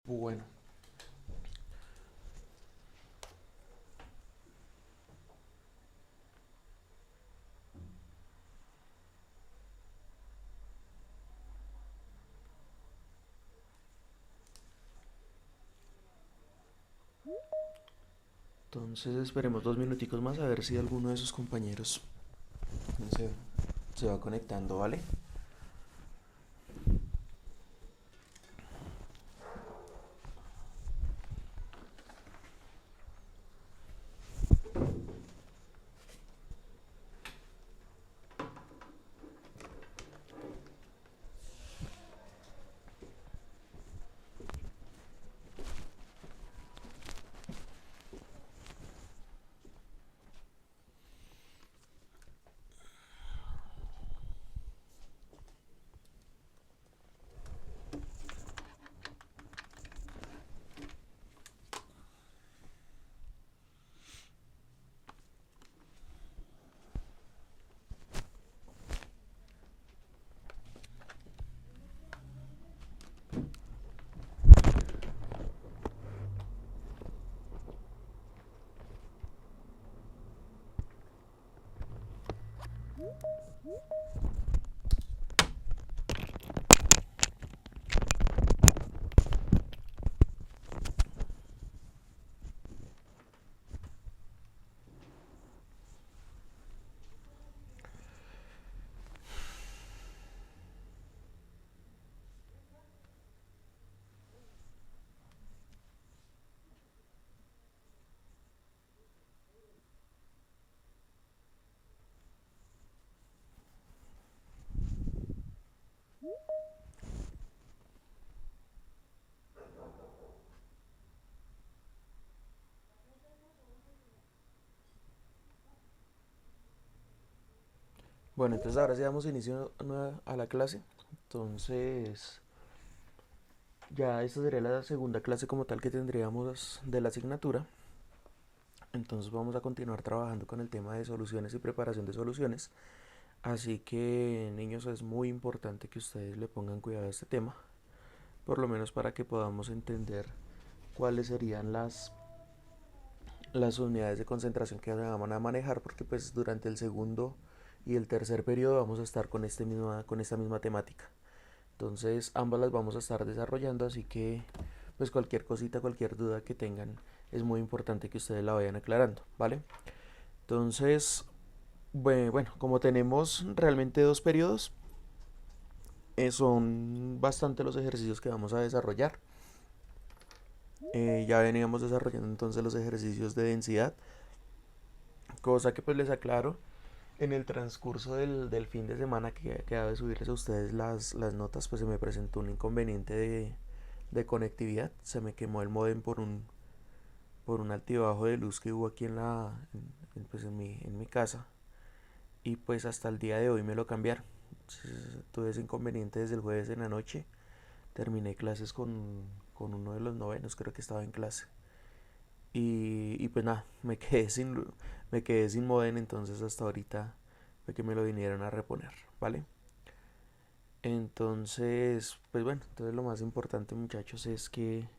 Bueno, entonces esperemos 2 minuticos más a ver si alguno de sus compañeros se, se va conectando, ¿vale? Bueno, entonces ahora sí damos inicio a la clase. Entonces, ya esta sería la segunda clase como tal que tendríamos de la asignatura. Entonces vamos a continuar trabajando con el tema de soluciones y preparación de soluciones. Así que, niños, es muy importante que ustedes le pongan cuidado a este tema, por lo menos para que podamos entender cuáles serían las unidades de concentración que van a manejar, porque pues durante el segundo y el tercer periodo vamos a estar con esta misma temática. Entonces ambas las vamos a estar desarrollando, así que pues cualquier cosita, cualquier duda que tengan, es muy importante que ustedes la vayan aclarando, ¿vale? Entonces, bueno, como tenemos realmente 2 periodos, son bastante los ejercicios que vamos a desarrollar. Ya veníamos desarrollando entonces los ejercicios de densidad, cosa que pues les aclaro, en el transcurso del fin de semana que ha quedado de subirles a ustedes las notas, pues se me presentó un inconveniente de conectividad. Se me quemó el modem por un altibajo de luz que hubo aquí pues en mi casa. Y pues hasta el día de hoy me lo cambiaron. Entonces, tuve ese inconveniente desde el jueves en la noche. Terminé clases con uno de los novenos, creo que estaba en clase. Y pues nada, me quedé sin modem, entonces hasta ahorita fue que me lo vinieron a reponer, ¿vale? Entonces, pues bueno, entonces lo más importante, muchachos, es que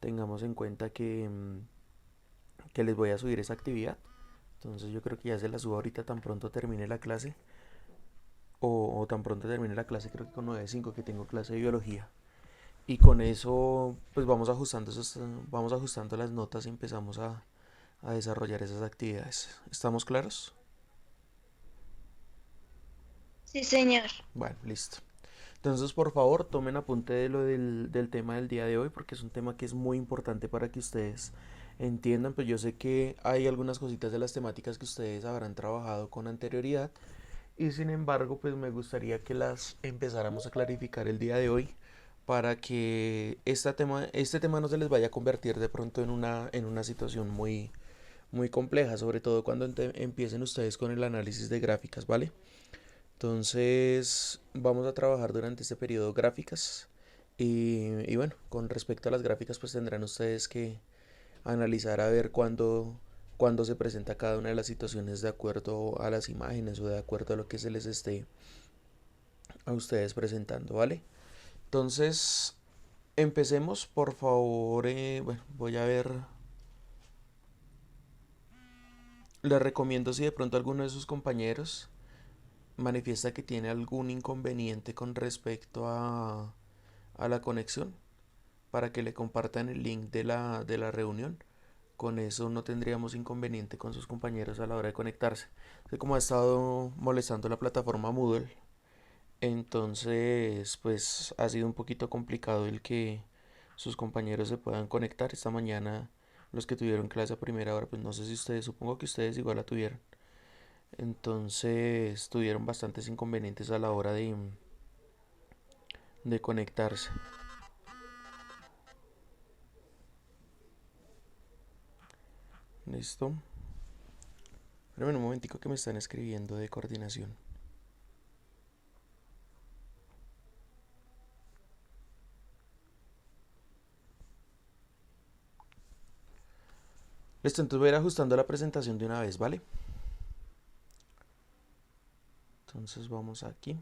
tengamos en cuenta que les voy a subir esa actividad. Entonces yo creo que ya se la subo ahorita tan pronto termine la clase. O tan pronto termine la clase, creo que con 9:05 que tengo clase de biología. Y con eso, pues vamos ajustando las notas y empezamos a desarrollar esas actividades. ¿Estamos claros? Sí, señor. Bueno, listo. Entonces, por favor, tomen apunte de lo del tema del día de hoy, porque es un tema que es muy importante para que ustedes entiendan. Pues yo sé que hay algunas cositas de las temáticas que ustedes habrán trabajado con anterioridad, y sin embargo, pues me gustaría que las empezáramos a clarificar el día de hoy para que este tema no se les vaya a convertir de pronto en una situación muy compleja, sobre todo cuando empiecen ustedes con el análisis de gráficas, ¿vale? Entonces vamos a trabajar durante este periodo gráficas y bueno, con respecto a las gráficas pues tendrán ustedes que analizar a ver cuándo se presenta cada una de las situaciones de acuerdo a las imágenes o de acuerdo a lo que se les esté a ustedes presentando, ¿vale? Entonces, Empecemos, por favor. Bueno, voy a ver. Les recomiendo si de pronto alguno de sus compañeros manifiesta que tiene algún inconveniente con respecto a la conexión, para que le compartan el link de la reunión. Con eso no tendríamos inconveniente con sus compañeros a la hora de conectarse. Así como ha estado molestando la plataforma Moodle, entonces pues ha sido un poquito complicado el que sus compañeros se puedan conectar. Esta mañana los que tuvieron clase a primera hora, pues no sé si ustedes, supongo que ustedes igual la tuvieron. Entonces tuvieron bastantes inconvenientes a la hora de conectarse. ¿Listo? Espérame un momentico que me están escribiendo de coordinación. Listo, entonces voy a ir ajustando la presentación de una vez, ¿vale? Entonces vamos aquí.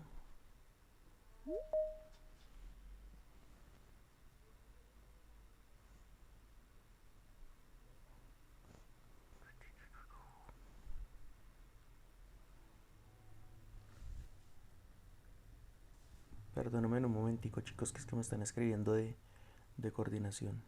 Perdónenme un momentico, chicos, que es que me están escribiendo de coordinación.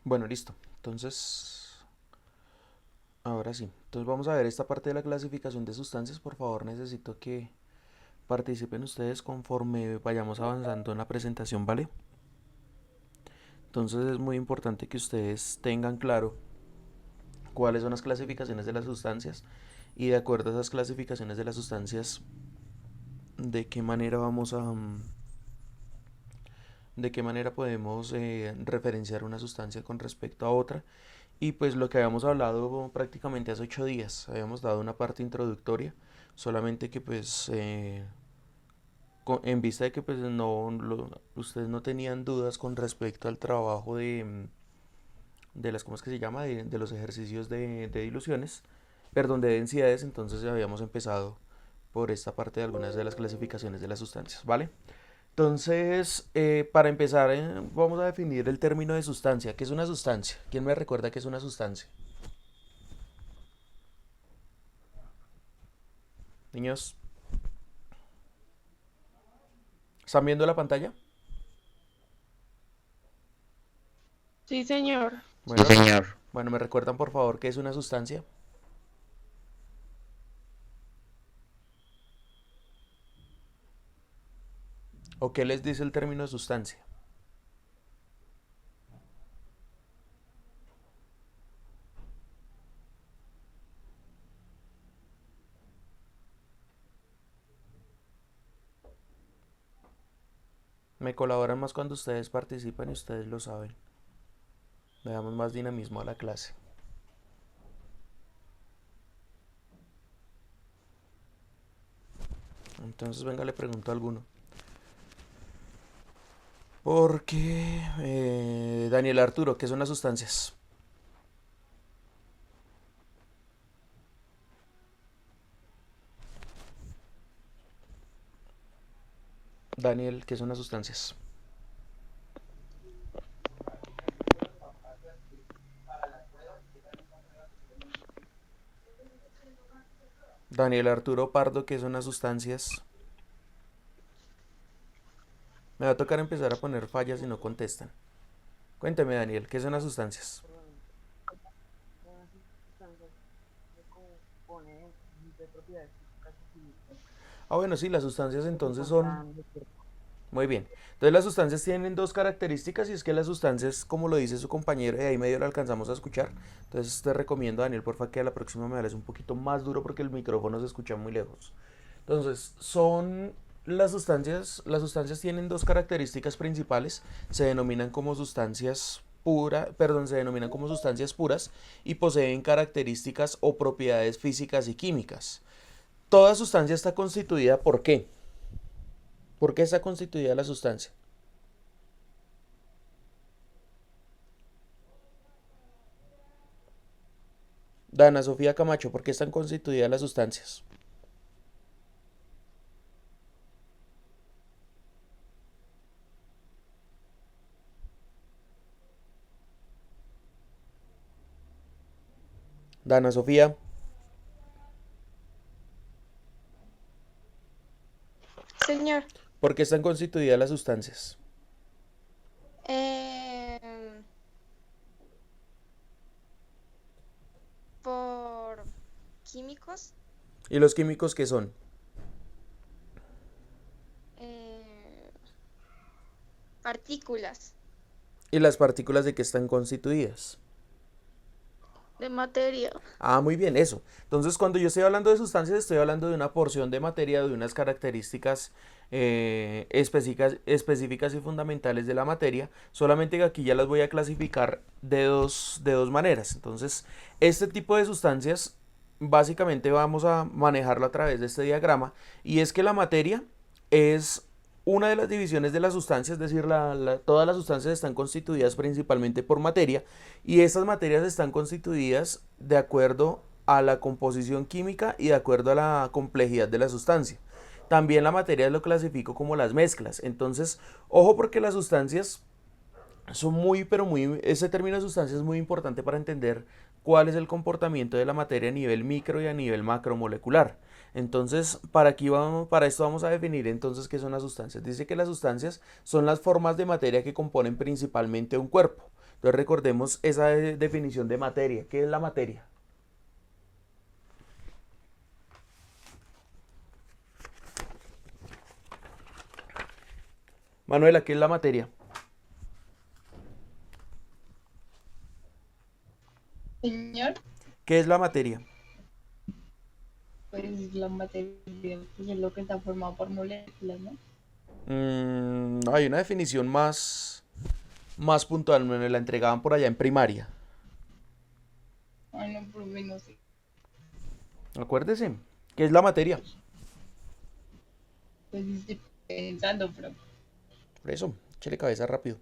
Bueno, listo. Entonces, ahora sí. Entonces vamos a ver esta parte de la clasificación de sustancias. Por favor, necesito que participen ustedes conforme vayamos avanzando en la presentación, ¿vale? Entonces es muy importante que ustedes tengan claro cuáles son las clasificaciones de las sustancias y de acuerdo a esas clasificaciones de las sustancias, de qué manera vamos a... de qué manera podemos referenciar una sustancia con respecto a otra. Y pues lo que habíamos hablado prácticamente hace 8 días, habíamos dado una parte introductoria, solamente que pues en vista de que pues ustedes no tenían dudas con respecto al trabajo de las, ¿cómo es que se llama? De los ejercicios de diluciones, perdón, de densidades, entonces habíamos empezado por esta parte de algunas de las clasificaciones de las sustancias, ¿vale? Entonces, para empezar, vamos a definir el término de sustancia. ¿Qué es una sustancia? ¿Quién me recuerda qué es una sustancia? Niños, ¿están viendo la pantalla? Sí, señor. Bueno, sí, señor. Bueno, ¿me recuerdan por favor qué es una sustancia? ¿O qué les dice el término de sustancia? Me colaboran más cuando ustedes participan y ustedes lo saben. Le damos más dinamismo a la clase. Entonces, venga, le pregunto a alguno. ¿Por qué, Daniel Arturo, qué son las sustancias? Daniel, ¿qué son las sustancias? Daniel Arturo Pardo, ¿qué son las sustancias? Me va a tocar empezar a poner fallas si no contestan. Cuénteme, Daniel, ¿qué son las sustancias? Ah, bueno, sí, las sustancias entonces son... Muy bien. Entonces las sustancias tienen dos características y es que las sustancias, como lo dice su compañero, y ahí medio lo alcanzamos a escuchar. Entonces te recomiendo, Daniel, porfa, que a la próxima me hables un poquito más duro porque el micrófono se escucha muy lejos. Entonces, son las sustancias tienen dos características principales, se denominan como sustancias se denominan como sustancias puras y poseen características o propiedades físicas y químicas. Toda sustancia está constituida ¿por qué? ¿Por qué está constituida la sustancia? Dana Sofía Camacho, ¿por qué están constituidas las sustancias? Dana Sofía, Señor, ¿por qué están constituidas las sustancias? em, por químicos, ¿Y los químicos qué son? eh, partículas ¿Y las partículas de qué están constituidas? de materia. Ah, muy bien, eso. Entonces, cuando yo estoy hablando de sustancias, estoy hablando de una porción de materia, de unas características específicas y fundamentales de la materia, solamente que aquí ya las voy a clasificar de dos maneras. Entonces, este tipo de sustancias, básicamente vamos a manejarlo a través de este diagrama, y es que la materia es una de las divisiones de la sustancia, es decir, todas las sustancias están constituidas principalmente por materia y estas materias están constituidas de acuerdo a la composición química y de acuerdo a la complejidad de la sustancia. También la materia lo clasifico como las mezclas. Entonces, ojo porque las sustancias son ese término de sustancia es muy importante para entender cuál es el comportamiento de la materia a nivel micro y a nivel macromolecular. Entonces, para esto vamos a definir entonces qué son las sustancias. Dice que las sustancias son las formas de materia que componen principalmente un cuerpo. Entonces recordemos esa definición de materia. ¿Qué es la materia? Manuela, ¿qué es la materia? Señor, ¿Qué es la materia? pues la materia pues, es lo que está formado por moléculas, ¿no? Hay una definición más puntual, me la entregaban por allá en primaria. Ay, no, profe, no sé. Acuérdese, ¿qué es la materia? Pues estoy pensando, pero Por eso, échale cabeza rápido.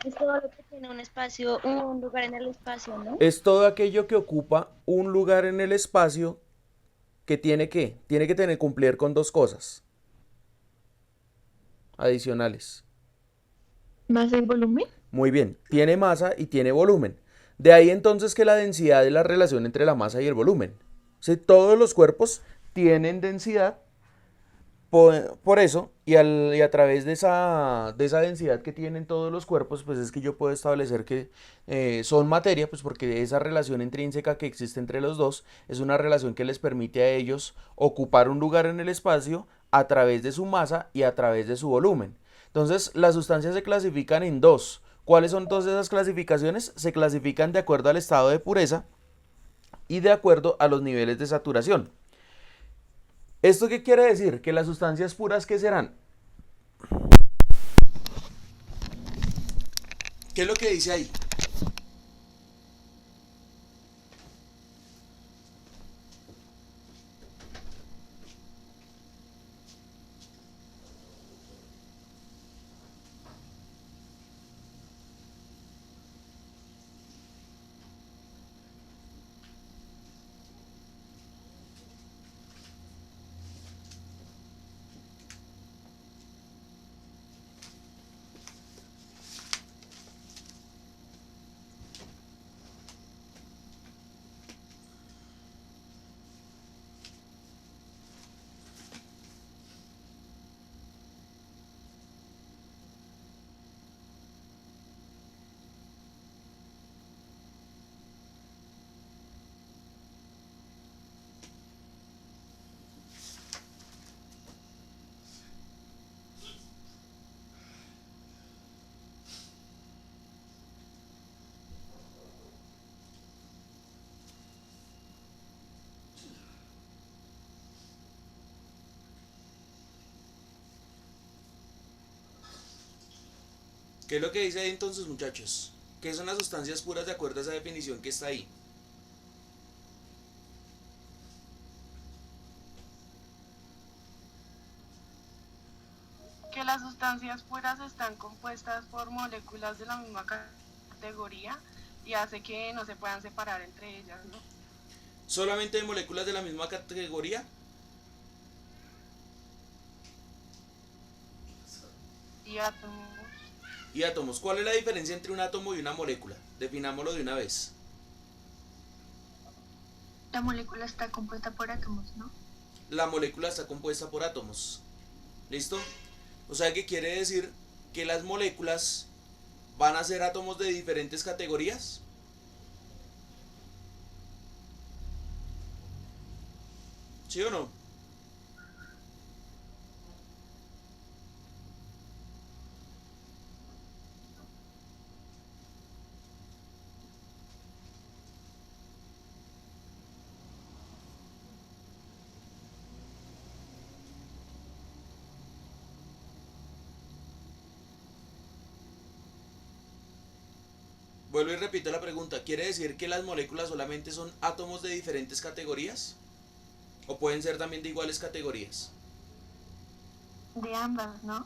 Es todo lo que tiene un espacio, un lugar en el espacio, ¿no? Es todo aquello que ocupa un lugar en el espacio que tiene que tener cumplir con dos cosas adicionales. ¿más el volumen? Muy bien, tiene masa y tiene volumen. De ahí entonces que la densidad es la relación entre la masa y el volumen. Si todos los cuerpos tienen densidad, por eso, y a través de esa densidad que tienen todos los cuerpos, pues es que yo puedo establecer que son materia, pues porque esa relación intrínseca que existe entre los dos es una relación que les permite a ellos ocupar un lugar en el espacio a través de su masa y a través de su volumen. Entonces, las sustancias se clasifican en dos. ¿Cuáles son todas esas clasificaciones? Se clasifican de acuerdo al estado de pureza y de acuerdo a los niveles de saturación. ¿Esto qué quiere decir? Que las sustancias puras, ¿qué serán? ¿Qué es lo que dice ahí? ¿Qué es lo que dice ahí entonces, muchachos? ¿Qué son las sustancias puras de acuerdo a esa definición que está ahí? Que las sustancias puras están compuestas por moléculas de la misma categoría y hace que no se puedan separar entre ellas, ¿no? ¿Solamente de moléculas de la misma categoría? Y átomos. Y átomos. ¿Cuál es la diferencia entre un átomo y una molécula? Definámoslo de una vez. La molécula está compuesta por átomos, ¿no? La molécula está compuesta por átomos. ¿Listo? O sea que quiere decir que las moléculas van a ser átomos de diferentes categorías. ¿Sí o no? Vuelvo y repito la pregunta. ¿Quiere decir que las moléculas solamente son átomos de diferentes categorías? ¿O pueden ser también de iguales categorías? De ambas, ¿no?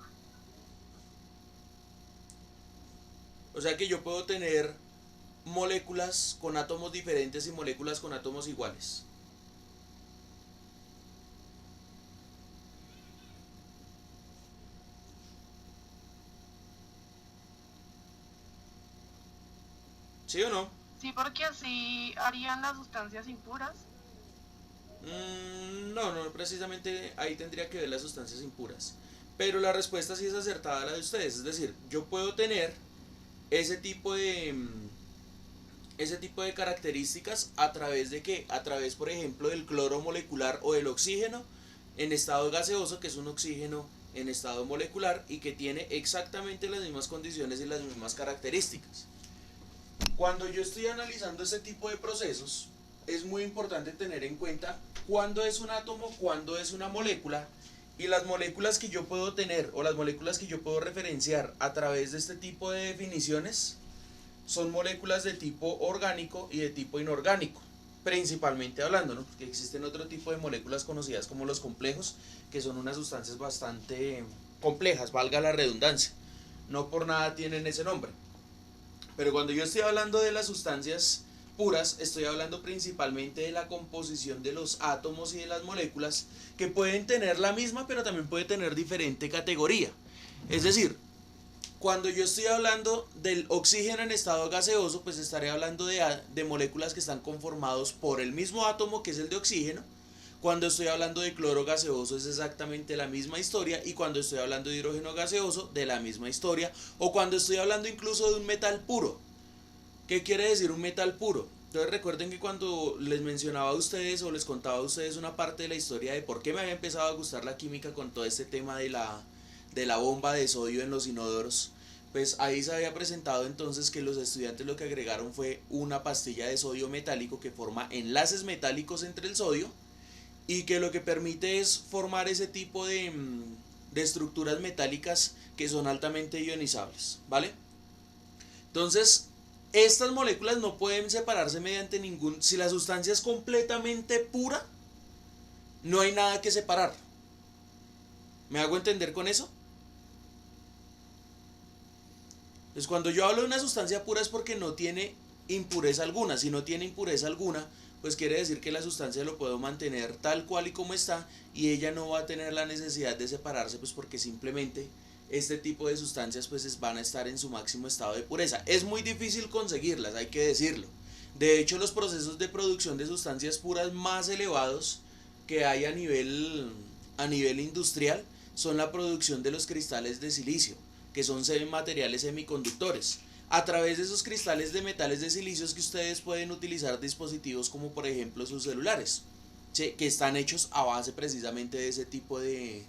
O sea que yo puedo tener moléculas con átomos diferentes y moléculas con átomos iguales. ¿Sí o no? Sí, porque así harían las sustancias impuras. No, no, precisamente ahí tendría que ver las sustancias impuras. Pero la respuesta sí es acertada la de ustedes. Es decir, yo puedo tener ese tipo de ese tipo de características a través de qué? A través, por ejemplo, del cloro molecular o del oxígeno en estado gaseoso, que es un oxígeno en estado molecular y que tiene exactamente las mismas condiciones y las mismas características. Cuando yo estoy analizando este tipo de procesos, es muy importante tener en cuenta cuándo es un átomo, cuándo es una molécula, y las moléculas que yo puedo tener o las moléculas que yo puedo referenciar a través de este tipo de definiciones son moléculas de tipo orgánico y de tipo inorgánico, principalmente hablando, ¿no? Porque existen otro tipo de moléculas conocidas como los complejos, que son unas sustancias bastante complejas, valga la redundancia. No por nada tienen ese nombre. Pero cuando yo estoy hablando de las sustancias puras, estoy hablando principalmente de la composición de los átomos y de las moléculas que pueden tener la misma, pero también puede tener diferente categoría. Es decir, cuando yo estoy hablando del oxígeno en estado gaseoso, pues estaré hablando de moléculas que están conformados por el mismo átomo, que es el de oxígeno. Cuando estoy hablando de cloro gaseoso es exactamente la misma historia, y cuando estoy hablando de hidrógeno gaseoso, de la misma historia, o cuando estoy hablando incluso de un metal puro. ¿Qué quiere decir un metal puro? Entonces recuerden que cuando les mencionaba a ustedes o les contaba a ustedes una parte de la historia de por qué me había empezado a gustar la química con todo este tema de la bomba de sodio en los inodoros, pues ahí se había presentado entonces que los estudiantes lo que agregaron fue una pastilla de sodio metálico que forma enlaces metálicos entre el sodio, y que lo que permite es formar ese tipo de estructuras metálicas que son altamente ionizables, ¿vale? Entonces, estas moléculas no pueden separarse mediante ningún... Si la sustancia es completamente pura, no hay nada que separar. ¿Me hago entender con eso? Pues cuando yo hablo de una sustancia pura es porque no tiene impureza alguna. Si no tiene impureza alguna, pues quiere decir que la sustancia lo puedo mantener tal cual y como está, y ella no va a tener la necesidad de separarse, pues porque simplemente este tipo de sustancias pues van a estar en su máximo estado de pureza. Es muy difícil conseguirlas, hay que decirlo. De hecho, los procesos de producción de sustancias puras más elevados que hay a nivel industrial son la producción de los cristales de silicio, que son materiales semiconductores. A través de esos cristales de metales de silicio es que ustedes pueden utilizar dispositivos como por ejemplo sus celulares, ¿sí? Que están hechos a base precisamente de ese tipo de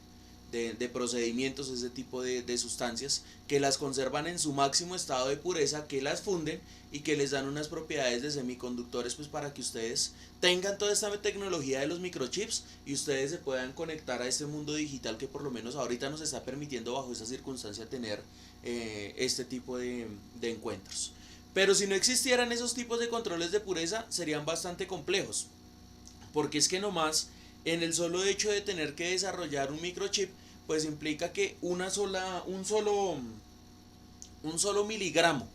procedimientos, ese tipo de sustancias que las conservan en su máximo estado de pureza, que las funden y que les dan unas propiedades de semiconductores, pues para que ustedes tengan toda esta tecnología de los microchips y ustedes se puedan conectar a este mundo digital que por lo menos ahorita nos está permitiendo bajo esa circunstancia tener este tipo de encuentros. Pero si no existieran esos tipos de controles de pureza serían bastante complejos, porque es que nomás en el solo hecho de tener que desarrollar un microchip pues implica que un solo miligramo,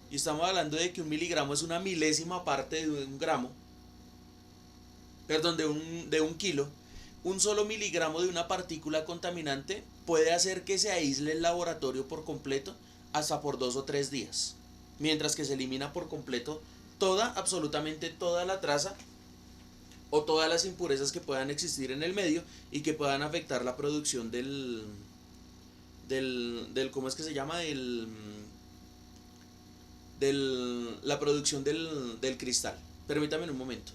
y estamos hablando de que un miligramo es una milésima parte de un gramo, perdón, de un kilo. Un solo miligramo de una partícula contaminante puede hacer que se aísle el laboratorio por completo hasta por 2 o 3 días, mientras que se elimina por completo absolutamente toda la traza o todas las impurezas que puedan existir en el medio y que puedan afectar la producción ¿cómo es que se llama? La producción del cristal. Permítame un momento.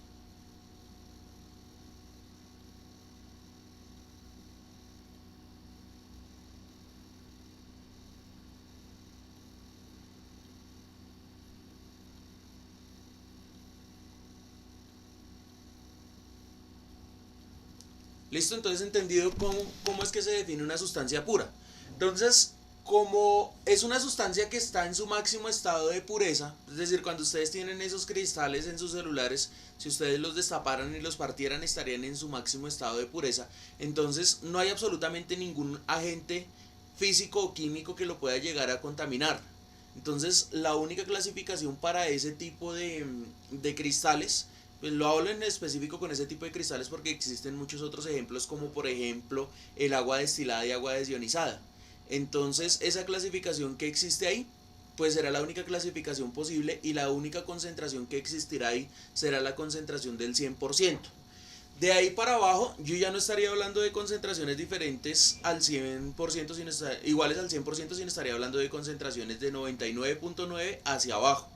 Listo, entonces entendido cómo es que se define una sustancia pura. Entonces, como es una sustancia que está en su máximo estado de pureza, es decir, cuando ustedes tienen esos cristales en sus celulares, si ustedes los destaparan y los partieran estarían en su máximo estado de pureza, entonces no hay absolutamente ningún agente físico o químico que lo pueda llegar a contaminar. Entonces, la única clasificación para ese tipo de cristales, pues lo hablo en específico con ese tipo de cristales porque existen muchos otros ejemplos, como por ejemplo el agua destilada y agua desionizada. Entonces esa clasificación que existe ahí pues será la única clasificación posible, y la única concentración que existirá ahí será la concentración del 100%. De ahí para abajo yo ya no estaría hablando de concentraciones diferentes al 100%, iguales al 100%, sino estaría hablando de concentraciones de 99.9 hacia abajo.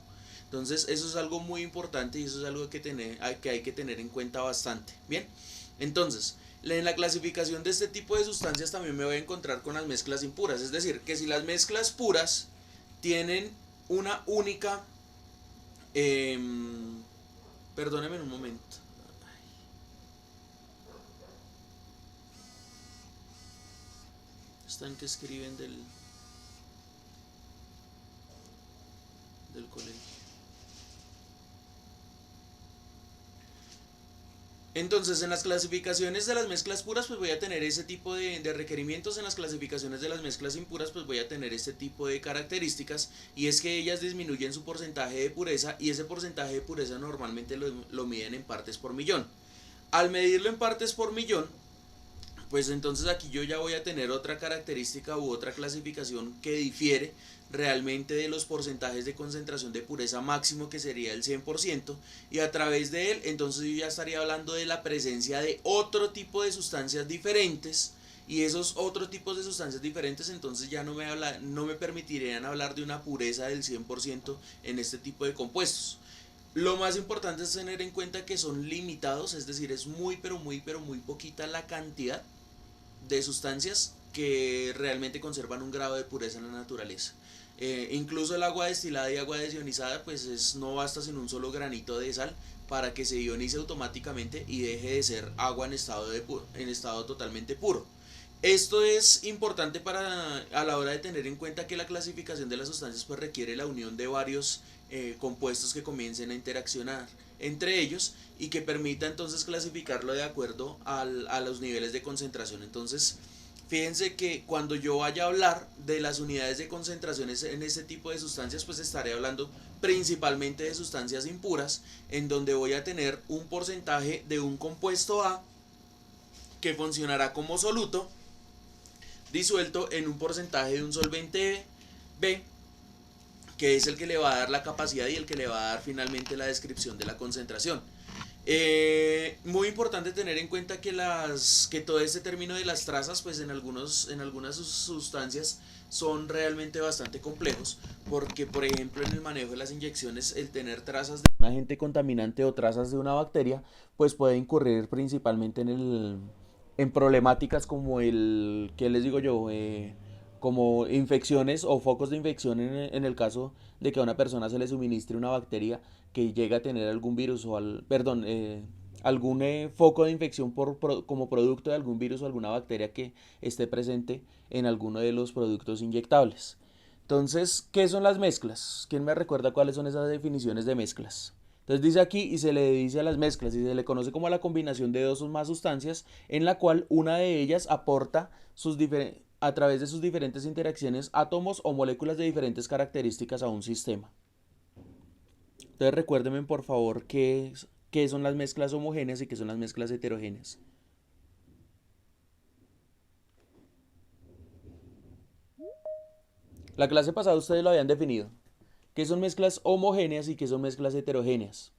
Entonces eso es algo muy importante y eso es algo que hay que tener en cuenta bastante. Bien, entonces en la clasificación de este tipo de sustancias también me voy a encontrar con las mezclas impuras. Es decir, que si las mezclas puras tienen una única... perdónenme un momento. Están que escriben del colegio. Entonces, en las clasificaciones de las mezclas puras pues voy a tener ese tipo de requerimientos. En las clasificaciones de las mezclas impuras pues voy a tener este tipo de características, y es que ellas disminuyen su porcentaje de pureza, y ese porcentaje de pureza normalmente lo miden en partes por millón. Al medirlo en partes por millón, pues entonces aquí yo ya voy a tener otra característica u otra clasificación que difiere realmente de los porcentajes de concentración de pureza máximo, que sería el 100%, y a través de él entonces yo ya estaría hablando de la presencia de otro tipo de sustancias diferentes, y esos otros tipos de sustancias diferentes entonces ya no me permitirían hablar de una pureza del 100% en este tipo de compuestos. Lo más importante es tener en cuenta que son limitados, es decir, es muy poquita la cantidad de sustancias que realmente conservan un grado de pureza en la naturaleza. Incluso el agua destilada y agua desionizada, pues no basta sin un solo granito de sal para que se ionice automáticamente y deje de ser agua en estado totalmente puro. Esto es importante a la hora de tener en cuenta que la clasificación de las sustancias pues requiere la unión de varios compuestos que comiencen a interaccionar entre ellos y que permita entonces clasificarlo de acuerdo a los niveles de concentración. Entonces, fíjense que cuando yo vaya a hablar de las unidades de concentraciones en este tipo de sustancias, pues estaré hablando principalmente de sustancias impuras, en donde voy a tener un porcentaje de un compuesto A que funcionará como soluto disuelto en un porcentaje de un solvente B, que es el que le va a dar la capacidad y el que le va a dar finalmente la descripción de la concentración. Muy importante tener en cuenta que todo este término de las trazas, pues en algunas sustancias son realmente bastante complejos, porque por ejemplo en el manejo de las inyecciones, el tener trazas de un agente contaminante o trazas de una bacteria, pues puede incurrir principalmente en problemáticas como ¿qué les digo yo? Como infecciones o focos de infección en el caso de que a una persona se le suministre una bacteria que llega a tener algún virus algún foco de infección como producto de algún virus o alguna bacteria que esté presente en alguno de los productos inyectables. Entonces, ¿qué son las mezclas? ¿Quién me recuerda cuáles son esas definiciones de mezclas? Entonces dice aquí y se le dice a las mezclas y se le conoce como la combinación de dos o más sustancias en la cual una de ellas aporta a través de sus diferentes interacciones átomos o moléculas de diferentes características a un sistema. Entonces recuérdenme por favor qué son las mezclas homogéneas y qué son las mezclas heterogéneas. La clase pasada ustedes lo habían definido. ¿Qué son mezclas homogéneas y qué son mezclas heterogéneas?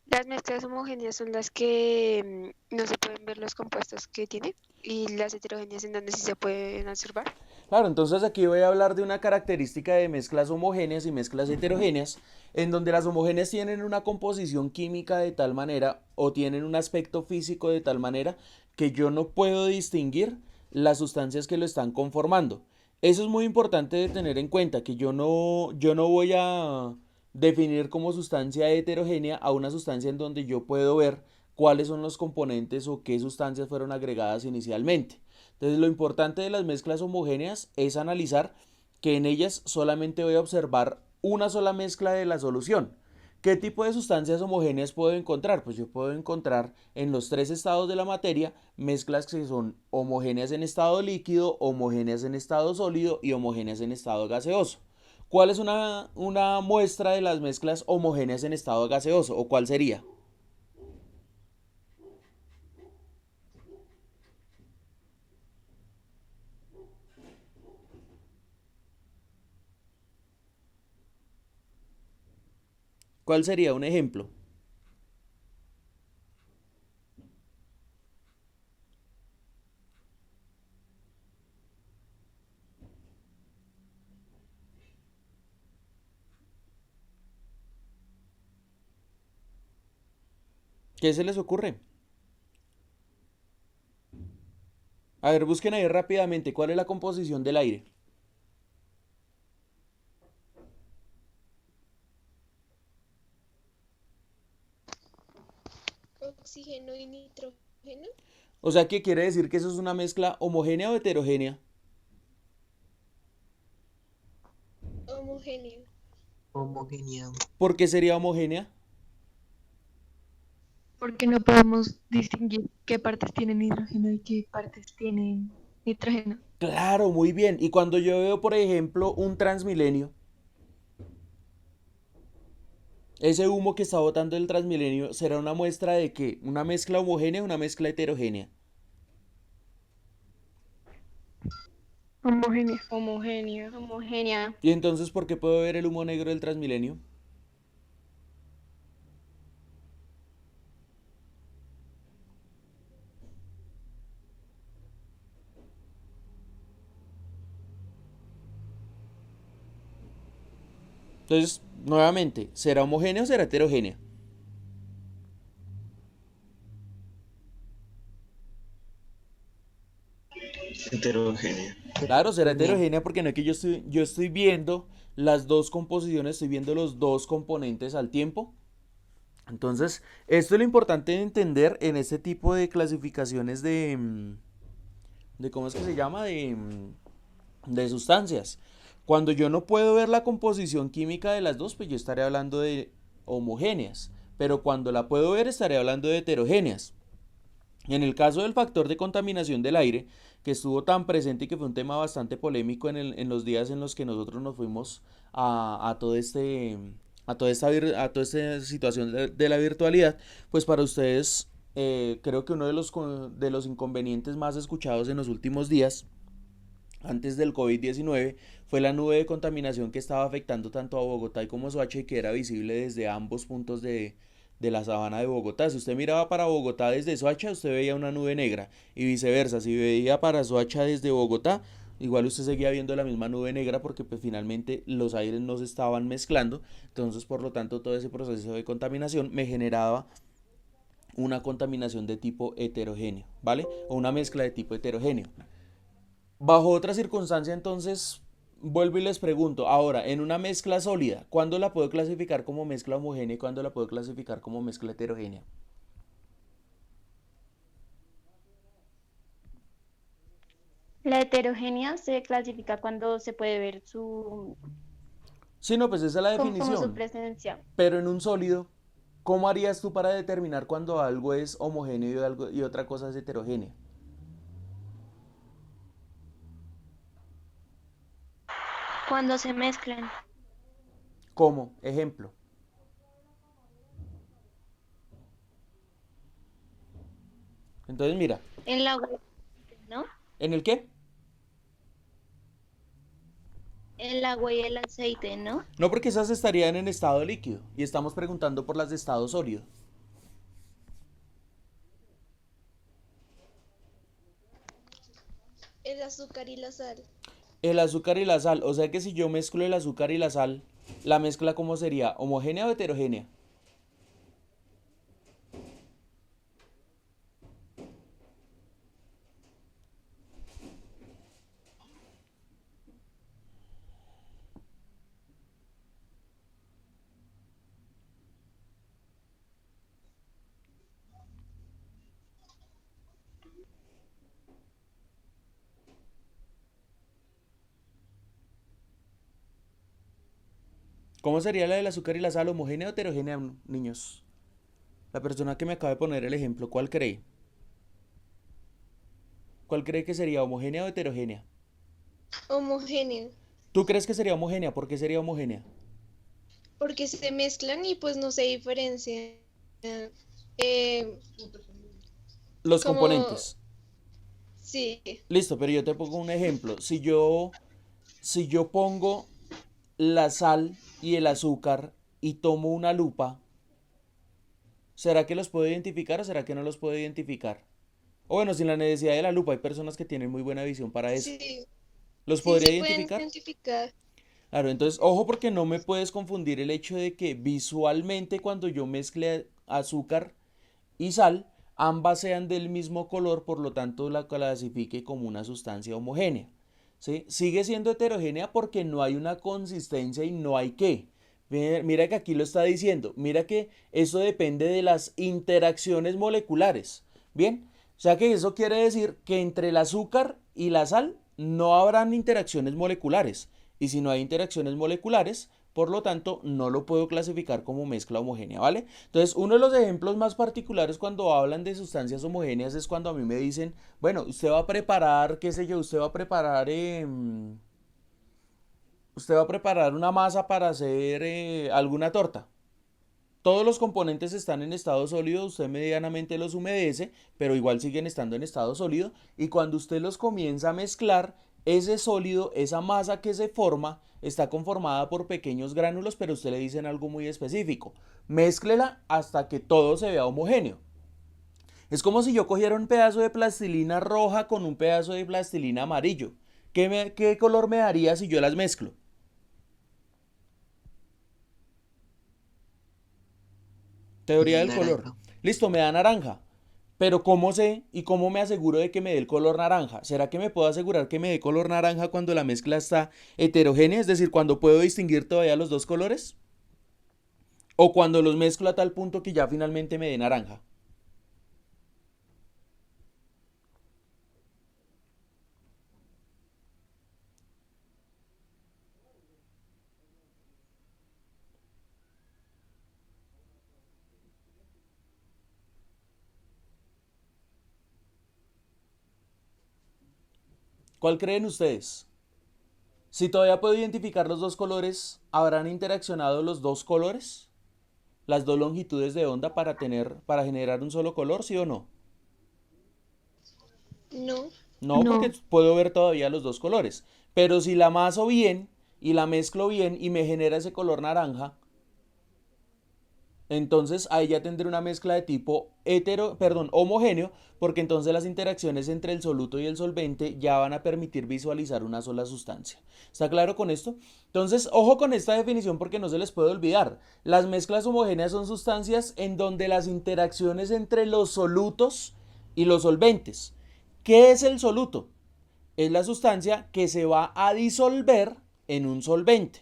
Las mezclas homogéneas son las que no se pueden ver los compuestos que tiene y las heterogéneas en donde sí se pueden observar. Claro, entonces aquí voy a hablar de una característica de mezclas homogéneas y mezclas heterogéneas, en donde las homogéneas tienen una composición química de tal manera o tienen un aspecto físico de tal manera que yo no puedo distinguir las sustancias que lo están conformando. Eso es muy importante de tener en cuenta, que yo no voy a definir como sustancia heterogénea a una sustancia en donde yo puedo ver cuáles son los componentes o qué sustancias fueron agregadas inicialmente. Entonces lo importante de las mezclas homogéneas es analizar que en ellas solamente voy a observar una sola mezcla de la solución. ¿Qué tipo de sustancias homogéneas puedo encontrar? Pues yo puedo encontrar en los tres estados de la materia mezclas que son homogéneas en estado líquido, homogéneas en estado sólido y homogéneas en estado gaseoso. ¿Cuál es una muestra de las mezclas homogéneas en estado gaseoso? ¿O cuál sería? ¿Cuál sería un ejemplo? ¿Qué se les ocurre? A ver, busquen ahí rápidamente cuál es la composición del aire. Oxígeno y nitrógeno. O sea, ¿qué quiere decir que eso es una mezcla homogénea o heterogénea? Homogéneo. Homogénea. ¿Por qué sería homogénea? Porque no podemos distinguir qué partes tienen hidrógeno y qué partes tienen nitrógeno. Claro, muy bien. Y cuando yo veo, por ejemplo, un Transmilenio, ese humo que está botando el Transmilenio será una muestra de ¿qué? ¿Una mezcla homogénea o una mezcla heterogénea? Homogénea. Homogénea. Homogénea. ¿Y entonces por qué puedo ver el humo negro del Transmilenio? Entonces, nuevamente, ¿será homogénea o será heterogénea? Heterogénea. Claro, será No. heterogénea porque no es que yo estoy viendo las dos composiciones, estoy viendo los dos componentes al tiempo. Entonces, esto es lo importante de entender en este tipo de clasificaciones de ¿cómo es que se llama? De sustancias. Cuando yo no puedo ver la composición química de las dos, pues yo estaré hablando de homogéneas. Pero cuando la puedo ver, estaré hablando de heterogéneas. En el caso del factor de contaminación del aire, que estuvo tan presente y que fue un tema bastante polémico en los días en los que nosotros nos fuimos a todo a toda esta situación de la virtualidad, pues para ustedes creo que uno de los inconvenientes más escuchados en los últimos días antes del COVID-19 fue la nube de contaminación que estaba afectando tanto a Bogotá y como a Soacha y que era visible desde ambos puntos de la sabana de Bogotá. Si usted miraba para Bogotá desde Soacha, usted veía una nube negra y viceversa. Si veía para Soacha desde Bogotá, igual usted seguía viendo la misma nube negra porque pues finalmente los aires no se estaban mezclando. Entonces, por lo tanto, todo ese proceso de contaminación me generaba una contaminación de tipo heterogéneo, ¿vale? O una mezcla de tipo heterogéneo. Bajo otra circunstancia, entonces, vuelvo y les pregunto, ahora, en una mezcla sólida, ¿cuándo la puedo clasificar como mezcla homogénea y cuándo la puedo clasificar como mezcla heterogénea? La heterogénea se clasifica cuando se puede ver su, Sí, no, pues esa es la como su definición. presencia. Pero en un sólido, ¿cómo harías tú para determinar cuando algo es homogéneo y otra cosa es heterogénea? Cuando se mezclan ¿Cómo? Ejemplo. Entonces, mira, el agua, ¿no? ¿en el qué? El agua y el aceite, ¿no? No, porque esas estarían en estado líquido y estamos preguntando por las de estado sólido. El azúcar y la sal. El azúcar y la sal, o sea que si yo mezclo el azúcar y la sal, la mezcla ¿cómo sería? ¿Homogénea o heterogénea? ¿Cómo sería la del azúcar y la sal? ¿Homogénea o heterogénea, niños? La persona que me acaba de poner el ejemplo, ¿cuál cree? ¿Cuál cree que sería homogénea o heterogénea? Homogéneo. ¿Tú crees que sería homogénea? ¿Por qué sería homogénea? Porque se mezclan y pues no se diferencian. Eh, Los como, componentes. sí, Listo, pero yo te pongo un ejemplo. Si yo pongo la sal y el azúcar y tomo una lupa, ¿será que los puedo identificar o será que no los puedo identificar? O bueno, sin la necesidad de la lupa, hay personas que tienen muy buena visión para eso. sí, ¿Los sí podría se pueden identificar? identificar. Claro, entonces, ojo porque no me puedes confundir el hecho de que visualmente cuando yo mezcle azúcar y sal, ambas sean del mismo color, por lo tanto la clasifique como una sustancia homogénea. ¿Sí? Sigue siendo heterogénea porque no hay una consistencia y no hay qué. Mira que aquí lo está diciendo, mira que eso depende de las interacciones moleculares. Bien, o sea que eso quiere decir que entre el azúcar y la sal no habrán interacciones moleculares. Y si no hay interacciones moleculares, por lo tanto, no lo puedo clasificar como mezcla homogénea, ¿vale? Entonces, uno de los ejemplos más particulares cuando hablan de sustancias homogéneas es cuando a mí me dicen, bueno, usted va a preparar, qué sé yo, usted va a preparar una masa para hacer alguna torta. Todos los componentes están en estado sólido, usted medianamente los humedece, pero igual siguen estando en estado sólido. Y cuando usted los comienza a mezclar, ese sólido, esa masa que se forma, está conformada por pequeños gránulos, pero usted le dicen algo muy específico. Mézclela hasta que todo se vea homogéneo. Es como si yo cogiera un pedazo de plastilina roja con un pedazo de plastilina amarillo. ¿Qué color me daría si yo las mezclo? Teoría del color. Naranja. Listo, me da naranja. Pero ¿cómo sé y cómo me aseguro de que me dé el color naranja? ¿Será que me puedo asegurar que me dé color naranja cuando la mezcla está heterogénea? Es decir, cuando puedo distinguir todavía los dos colores. ¿O cuando los mezclo a tal punto que ya finalmente me dé naranja? ¿Cuál creen ustedes? Si todavía puedo identificar los dos colores, ¿habrán interaccionado los dos colores? ¿Las dos longitudes de onda para generar un solo color, sí o no? No, No, porque No, puedo ver todavía los dos colores. Pero si la amaso bien y la mezclo bien y me genera ese color naranja, entonces ahí ya tendré una mezcla de tipo homogéneo, porque entonces las interacciones entre el soluto y el solvente ya van a permitir visualizar una sola sustancia. ¿Está claro con esto? Entonces, ojo con esta definición porque no se les puede olvidar. Las mezclas homogéneas son sustancias en donde las interacciones entre los solutos y los solventes. ¿Qué es el soluto? Es la sustancia que se va a disolver en un solvente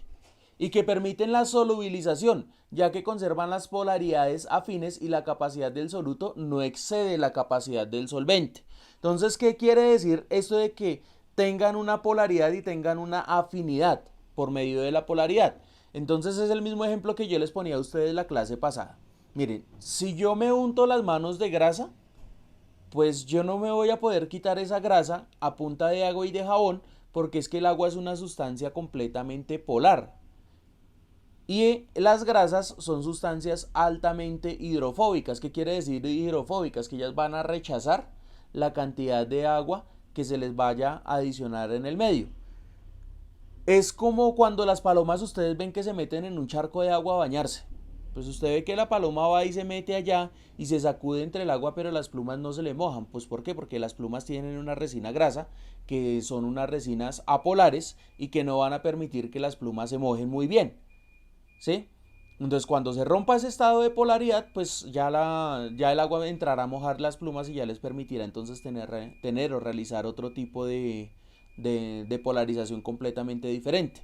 y que permiten la solubilización, ya que conservan las polaridades afines y la capacidad del soluto no excede la capacidad del solvente. Entonces, ¿qué quiere decir esto de que tengan una polaridad y tengan una afinidad por medio de la polaridad? Entonces es el mismo ejemplo que yo les ponía a ustedes la clase pasada. Miren, si yo me unto las manos de grasa, pues yo no me voy a poder quitar esa grasa a punta de agua y de jabón, porque es que el agua es una sustancia completamente polar. Y las grasas son sustancias altamente hidrofóbicas. ¿Qué quiere decir hidrofóbicas? Que ellas van a rechazar la cantidad de agua que se les vaya a adicionar en el medio. Es como cuando las palomas ustedes ven que se meten en un charco de agua a bañarse. Pues usted ve que la paloma va y se mete allá y se sacude entre el agua, pero las plumas no se le mojan. Pues ¿por qué? Porque las plumas tienen una resina grasa, que son unas resinas apolares y que no van a permitir que las plumas se mojen muy bien. ¿Sí? Entonces cuando se rompa ese estado de polaridad, pues ya el agua entrará a mojar las plumas y ya les permitirá entonces tener o realizar otro tipo de polarización completamente diferente.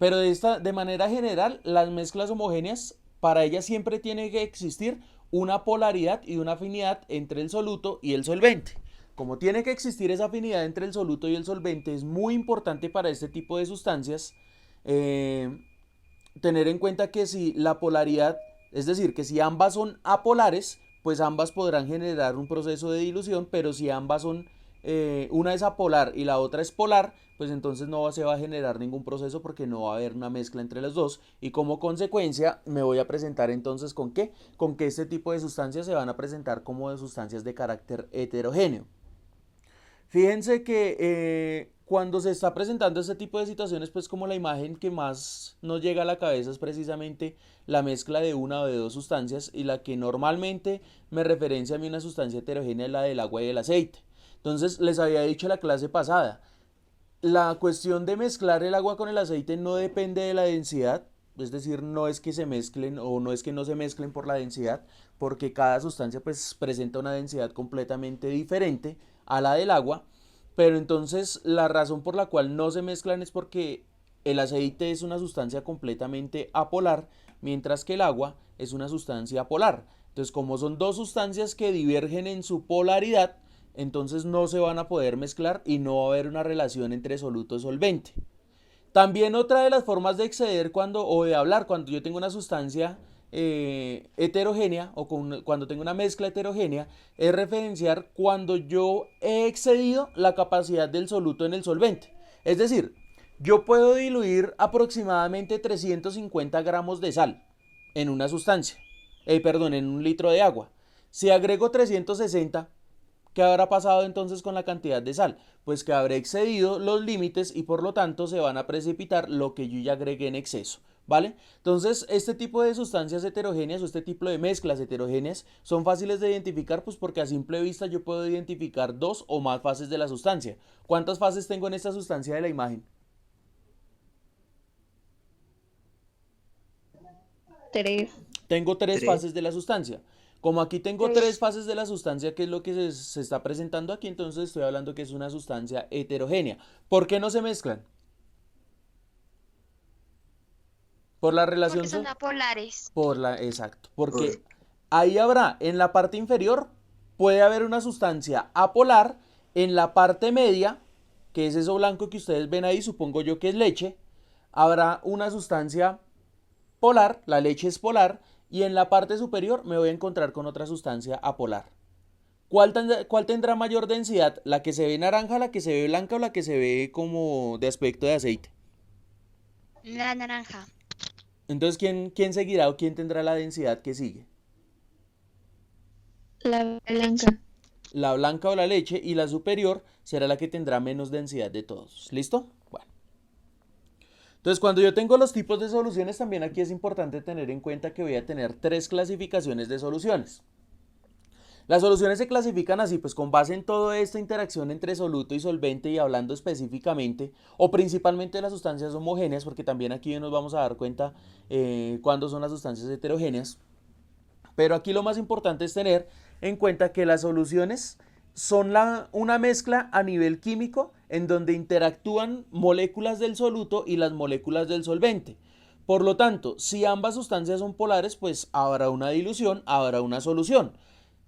Pero de manera general, las mezclas homogéneas, para ellas siempre tiene que existir una polaridad y una afinidad entre el soluto y el solvente. Como tiene que existir esa afinidad entre el soluto y el solvente, es muy importante para este tipo de sustancias tener en cuenta que si la polaridad, es decir, que si ambas son apolares, pues ambas podrán generar un proceso de dilución, pero si ambas son, una es apolar y la otra es polar, pues entonces no se va a generar ningún proceso porque no va a haber una mezcla entre las dos y como consecuencia me voy a presentar entonces ¿con qué? Con que este tipo de sustancias se van a presentar como de sustancias de carácter heterogéneo. Fíjense que cuando se está presentando este tipo de situaciones, pues como la imagen que más nos llega a la cabeza es precisamente la mezcla de una o de dos sustancias y la que normalmente me referencia a mí una sustancia heterogénea es la del agua y el aceite. Entonces les había dicho la clase pasada, la cuestión de mezclar el agua con el aceite no depende de la densidad, es decir, no es que se mezclen o no es que no se mezclen por la densidad, porque cada sustancia pues presenta una densidad completamente diferente a la del agua, pero entonces la razón por la cual no se mezclan es porque el aceite es una sustancia completamente apolar, mientras que el agua es una sustancia polar. Entonces, como son dos sustancias que divergen en su polaridad, entonces no se van a poder mezclar y no va a haber una relación entre soluto y solvente. También otra de las formas de exceder o de hablar cuando yo tengo una sustancia heterogénea o cuando tengo una mezcla heterogénea es referenciar cuando yo he excedido la capacidad del soluto en el solvente. Es decir, yo puedo diluir aproximadamente 350 gramos de sal en una sustancia, en un litro de agua. Si agrego 360, ¿qué habrá pasado entonces con la cantidad de sal? Pues que habré excedido los límites y por lo tanto se van a precipitar lo que yo ya agregué en exceso, ¿vale? Entonces este tipo de sustancias heterogéneas o este tipo de mezclas heterogéneas son fáciles de identificar pues porque a simple vista yo puedo identificar dos o más fases de la sustancia. ¿Cuántas fases tengo en esta sustancia de la imagen? 3. Tengo tres Tres. fases de la sustancia. Como aquí tengo Sí. tres fases de la sustancia, que es lo que se está presentando aquí, entonces estoy hablando que es una sustancia heterogénea. ¿Por qué no se mezclan? Por la Porque relación son apolares. exacto, porque ahí habrá, en la parte inferior, puede haber una sustancia apolar, en la parte media, que es eso blanco que ustedes ven ahí, supongo yo que es leche, habrá una sustancia polar, la leche es polar, y en la parte superior me voy a encontrar con otra sustancia apolar. ¿Cuál tendrá mayor densidad? ¿La que se ve naranja, la que se ve blanca o la que se ve como de aspecto de aceite? La naranja. Entonces, ¿quién seguirá o quién tendrá la densidad que sigue? La blanca. La blanca o la leche, y la superior será la que tendrá menos densidad de todos. ¿Listo? Bueno. Entonces, cuando yo tengo los tipos de soluciones, también aquí es importante tener en cuenta que voy a tener tres clasificaciones de soluciones. Las soluciones se clasifican así, pues con base en toda esta interacción entre soluto y solvente, y hablando específicamente o principalmente de las sustancias homogéneas, porque también aquí nos vamos a dar cuenta cuándo son las sustancias heterogéneas. Pero aquí lo más importante es tener en cuenta que las soluciones son una mezcla a nivel químico en donde interactúan moléculas del soluto y las moléculas del solvente. Por lo tanto, si ambas sustancias son polares, pues habrá una dilución, habrá una solución.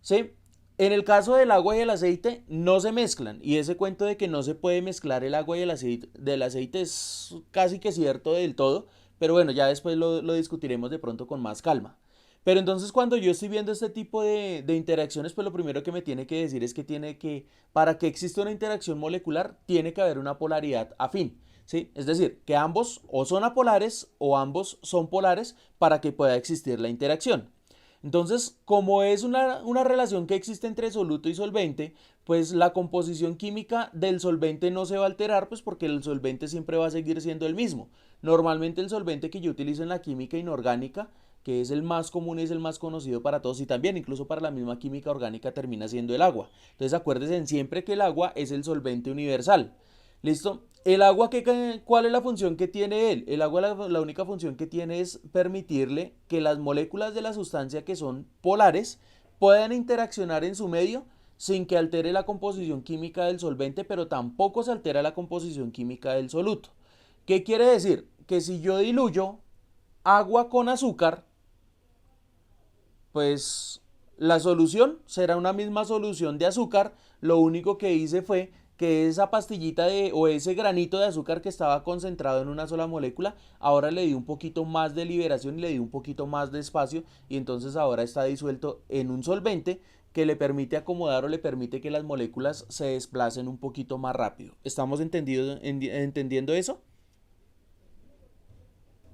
¿Sí? En el caso del agua y el aceite no se mezclan, y ese cuento de que no se puede mezclar el agua y el aceite es casi que cierto del todo, pero bueno, ya después lo discutiremos de pronto con más calma. Pero entonces, cuando yo estoy viendo este tipo de interacciones, pues lo primero que me tiene que decir es que para que exista una interacción molecular, tiene que haber una polaridad afín. ¿Sí? Es decir, que ambos o son apolares o ambos son polares para que pueda existir la interacción. Entonces, como es una relación que existe entre soluto y solvente, pues la composición química del solvente no se va a alterar, pues porque el solvente siempre va a seguir siendo el mismo. Normalmente el solvente que yo utilizo en la química inorgánica, que es el más común y es el más conocido para todos, y también incluso para la misma química orgánica, termina siendo el agua. Entonces acuérdense siempre que el agua es el solvente universal. ¿Listo? El agua, ¿cuál es la función que tiene él? El agua, la única función que tiene es permitirle que las moléculas de la sustancia que son polares puedan interaccionar en su medio sin que altere la composición química del solvente, pero tampoco se altera la composición química del soluto. ¿Qué quiere decir? Que si yo diluyo agua con azúcar, pues la solución será una misma solución de azúcar. Lo único que hice fue que esa pastillita o ese granito de azúcar que estaba concentrado en una sola molécula, ahora le di un poquito más de liberación y le di un poquito más de espacio, y entonces ahora está disuelto en un solvente que le permite acomodar o le permite que las moléculas se desplacen un poquito más rápido. ¿Estamos entendiendo eso?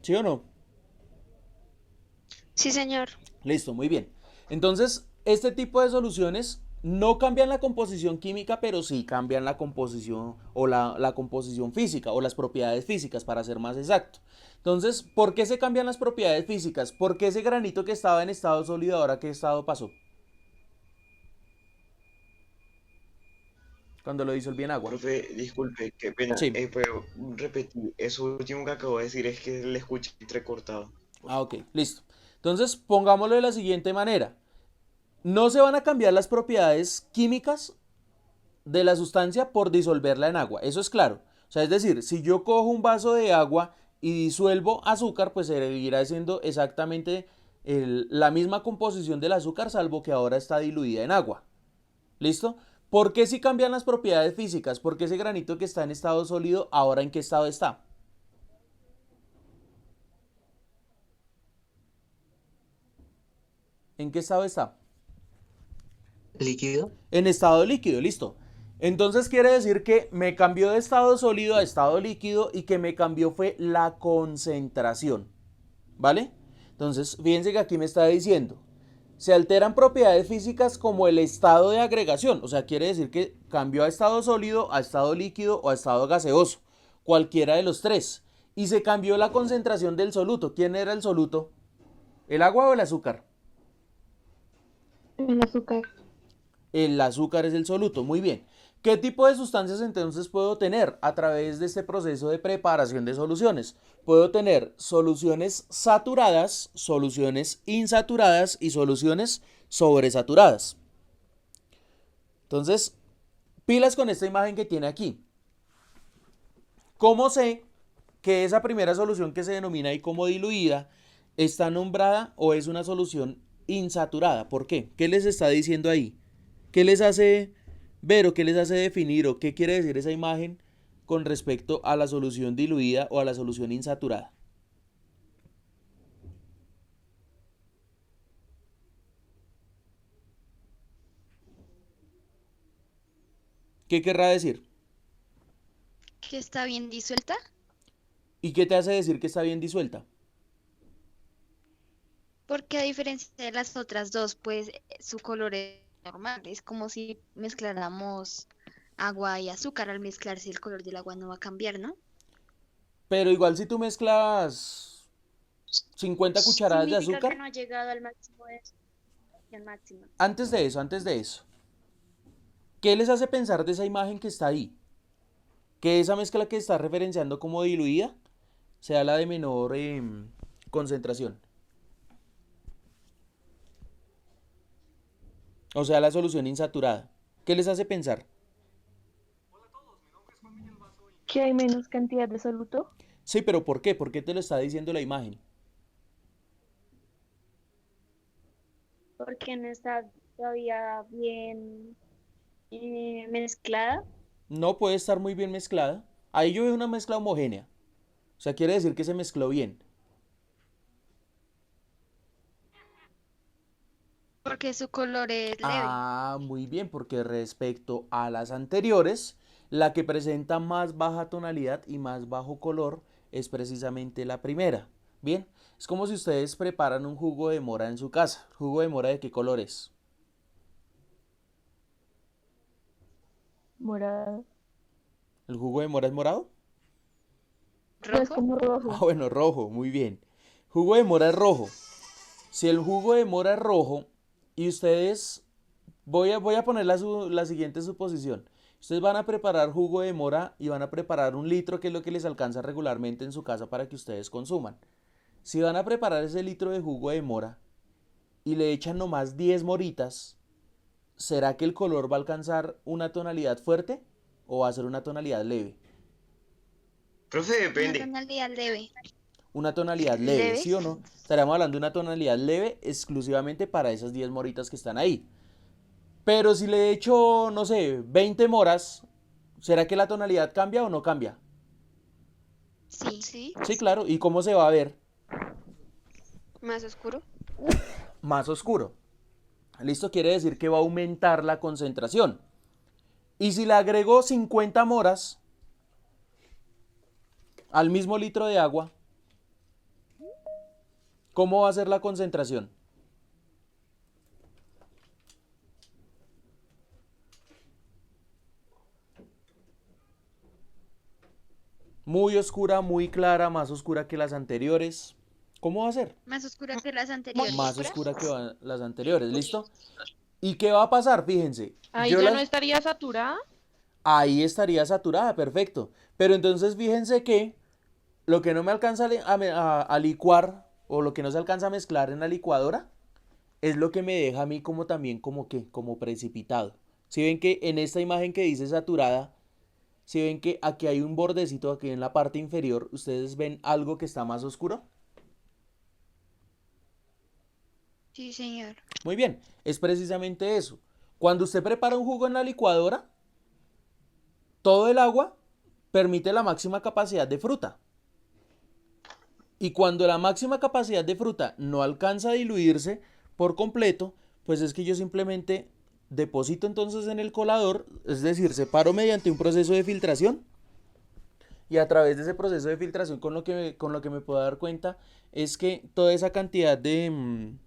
¿Sí o no? Sí, señor. Listo, muy bien. Entonces, este tipo de soluciones no cambian la composición química, pero sí cambian la composición o la composición física o las propiedades físicas, para ser más exacto. Entonces, ¿por qué se cambian las propiedades físicas? ¿Por qué ese granito que estaba en estado sólido ahora qué estado pasó? Cuando lo disolví en agua. Profe, disculpe, qué pena, Sí. pero repetí, eso último que acabo de decir es que le escuché entrecortado. Ok, listo. Entonces, pongámoslo de la siguiente manera. No se van a cambiar las propiedades químicas de la sustancia por disolverla en agua, eso es claro. O sea, es decir, si yo cojo un vaso de agua y disuelvo azúcar, pues seguirá siendo exactamente la misma composición del azúcar, salvo que ahora está diluida en agua. ¿Listo? ¿Por qué si cambian las propiedades físicas? Porque ese granito que está en estado sólido, ¿ahora en qué estado está? ¿En qué estado está? ¿Líquido? En estado líquido, listo. Entonces quiere decir que me cambió de estado sólido a estado líquido, y que me cambió fue la concentración. ¿Vale? Entonces, fíjense que aquí me está diciendo, se alteran propiedades físicas como el estado de agregación. O sea, quiere decir que cambió a estado sólido, a estado líquido o a estado gaseoso. Cualquiera de los tres. Y se cambió la concentración del soluto. ¿Quién era el soluto? ¿El agua o el azúcar? El azúcar. El azúcar es el soluto, muy bien. ¿Qué tipo de sustancias entonces puedo tener a través de este proceso de preparación de soluciones? Puedo tener soluciones saturadas, soluciones insaturadas y soluciones sobresaturadas. Entonces, pilas con esta imagen que tiene aquí. ¿Cómo sé que esa primera solución que se denomina ahí como diluida está nombrada o es una solución insaturada? ¿Por qué? ¿Qué les está diciendo ahí? ¿Qué les hace ver o qué les hace definir o qué quiere decir esa imagen con respecto a la solución diluida o a la solución insaturada? ¿Qué querrá decir? Que está bien disuelta. ¿Y qué te hace decir que está bien disuelta? Porque a diferencia de las otras dos, pues su color es normal. Es como si mezcláramos agua y azúcar. Al mezclarse el color del agua no va a cambiar, ¿no? Pero igual si tú mezclas 50 cucharadas de Significa que azúcar, no ha llegado al máximo de al máximo. antes de eso, ¿qué les hace pensar de esa imagen que está ahí? Que esa mezcla que está referenciando como diluida sea la de menor concentración. O sea, la solución insaturada. ¿Qué les hace pensar? Que hay menos cantidad de soluto. Sí, pero ¿por qué? ¿Por qué te lo está diciendo la imagen? Porque no está todavía bien mezclada. No puede estar muy bien mezclada. Ahí yo veo una mezcla homogénea. O sea, quiere decir que se mezcló bien. Porque su color es leve. Ah, muy bien, porque respecto a las anteriores, la que presenta más baja tonalidad y más bajo color es precisamente la primera. Bien, es como si ustedes preparan un jugo de mora en su casa. ¿Jugo de mora de qué color es? Morado. ¿El jugo de mora es morado? No es Rojo. como rojo. Ah, bueno, rojo, muy bien. Jugo de mora es rojo. Si el jugo de mora es rojo y ustedes, voy a poner la siguiente suposición. Ustedes van a preparar jugo de mora y van a preparar 1 litro, que es lo que les alcanza regularmente en su casa para que ustedes consuman. Si van a preparar ese litro de jugo de mora y le echan nomás 10 moritas, ¿será que el color va a alcanzar una tonalidad fuerte o va a ser una tonalidad leve? Profe, Una depende. tonalidad leve. Una tonalidad leve, ¿Leve? ¿sí o no? Estaríamos hablando de una tonalidad leve exclusivamente para esas 10 moritas que están ahí. Pero si le echo, no sé, 20 moras, ¿será que la tonalidad cambia o no cambia? Sí. Sí. Sí, claro. ¿Y cómo se va a ver? Más oscuro. Más oscuro. Listo, quiere decir que va a aumentar la concentración. Y si le agrego 50 moras al mismo litro de agua, ¿cómo va a ser la concentración? Muy oscura, muy clara, más oscura que las anteriores. ¿Cómo va a ser? Más oscura que las anteriores. Más oscura que las anteriores, ¿listo? ¿Y qué va a pasar? Fíjense. Ahí yo ya las- no estaría saturada. Ahí estaría saturada, perfecto. Pero entonces fíjense que lo que no me alcanza a licuar o lo que no se alcanza a mezclar en la licuadora es lo que me deja a mí como también como precipitado. Si ven que en esta imagen que dice saturada, si ven que aquí hay un bordecito aquí en la parte inferior, ¿ustedes ven algo que está más oscuro? Sí, señor. Muy bien, es precisamente eso. Cuando usted prepara un jugo en la licuadora, todo el agua permite la máxima capacidad de fruta. Y cuando la máxima capacidad de fruta no alcanza a diluirse por completo, pues es que yo simplemente deposito entonces en el colador, es decir, separo mediante un proceso de filtración. Y a través de ese proceso de filtración con lo que me puedo dar cuenta es que toda esa cantidad de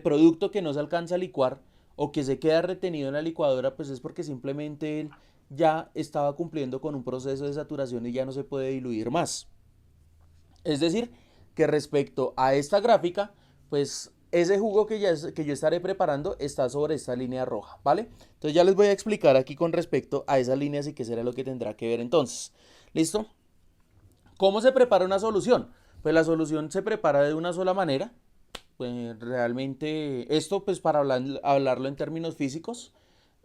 producto que no se alcanza a licuar o que se queda retenido en la licuadora, pues es porque simplemente él ya estaba cumpliendo con un proceso de saturación y ya no se puede diluir más. Es decir, que respecto a esta gráfica, pues ese jugo que yo estaré preparando está sobre esta línea roja, ¿vale? Entonces ya les voy a explicar aquí con respecto a esas líneas y qué será lo que tendrá que ver entonces. ¿Listo? ¿Cómo se prepara una solución? Pues la solución se prepara de una sola manera. Pues realmente esto pues para hablarlo en términos físicos,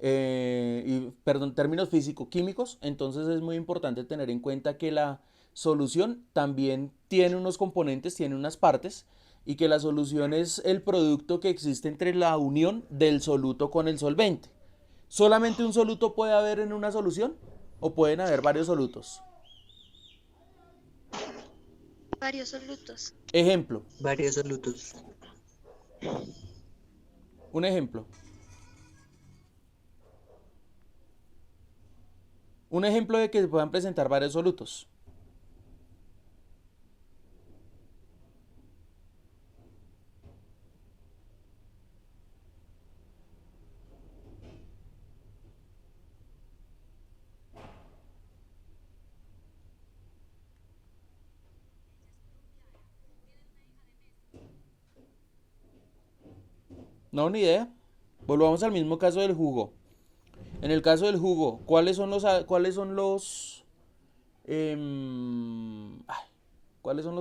términos físico-químicos, entonces es muy importante tener en cuenta que la solución también tiene unos componentes, tiene unas partes, y que la solución es el producto que existe entre la unión del soluto con el solvente. ¿Solamente un soluto puede haber en una solución o pueden haber varios solutos? Varios solutos. Ejemplo, Varios solutos. un ejemplo. Un ejemplo de que se puedan presentar varios solutos. No, ni idea. Volvamos al mismo caso del jugo. En el caso del jugo, ¿cuáles son los ¿cuáles son los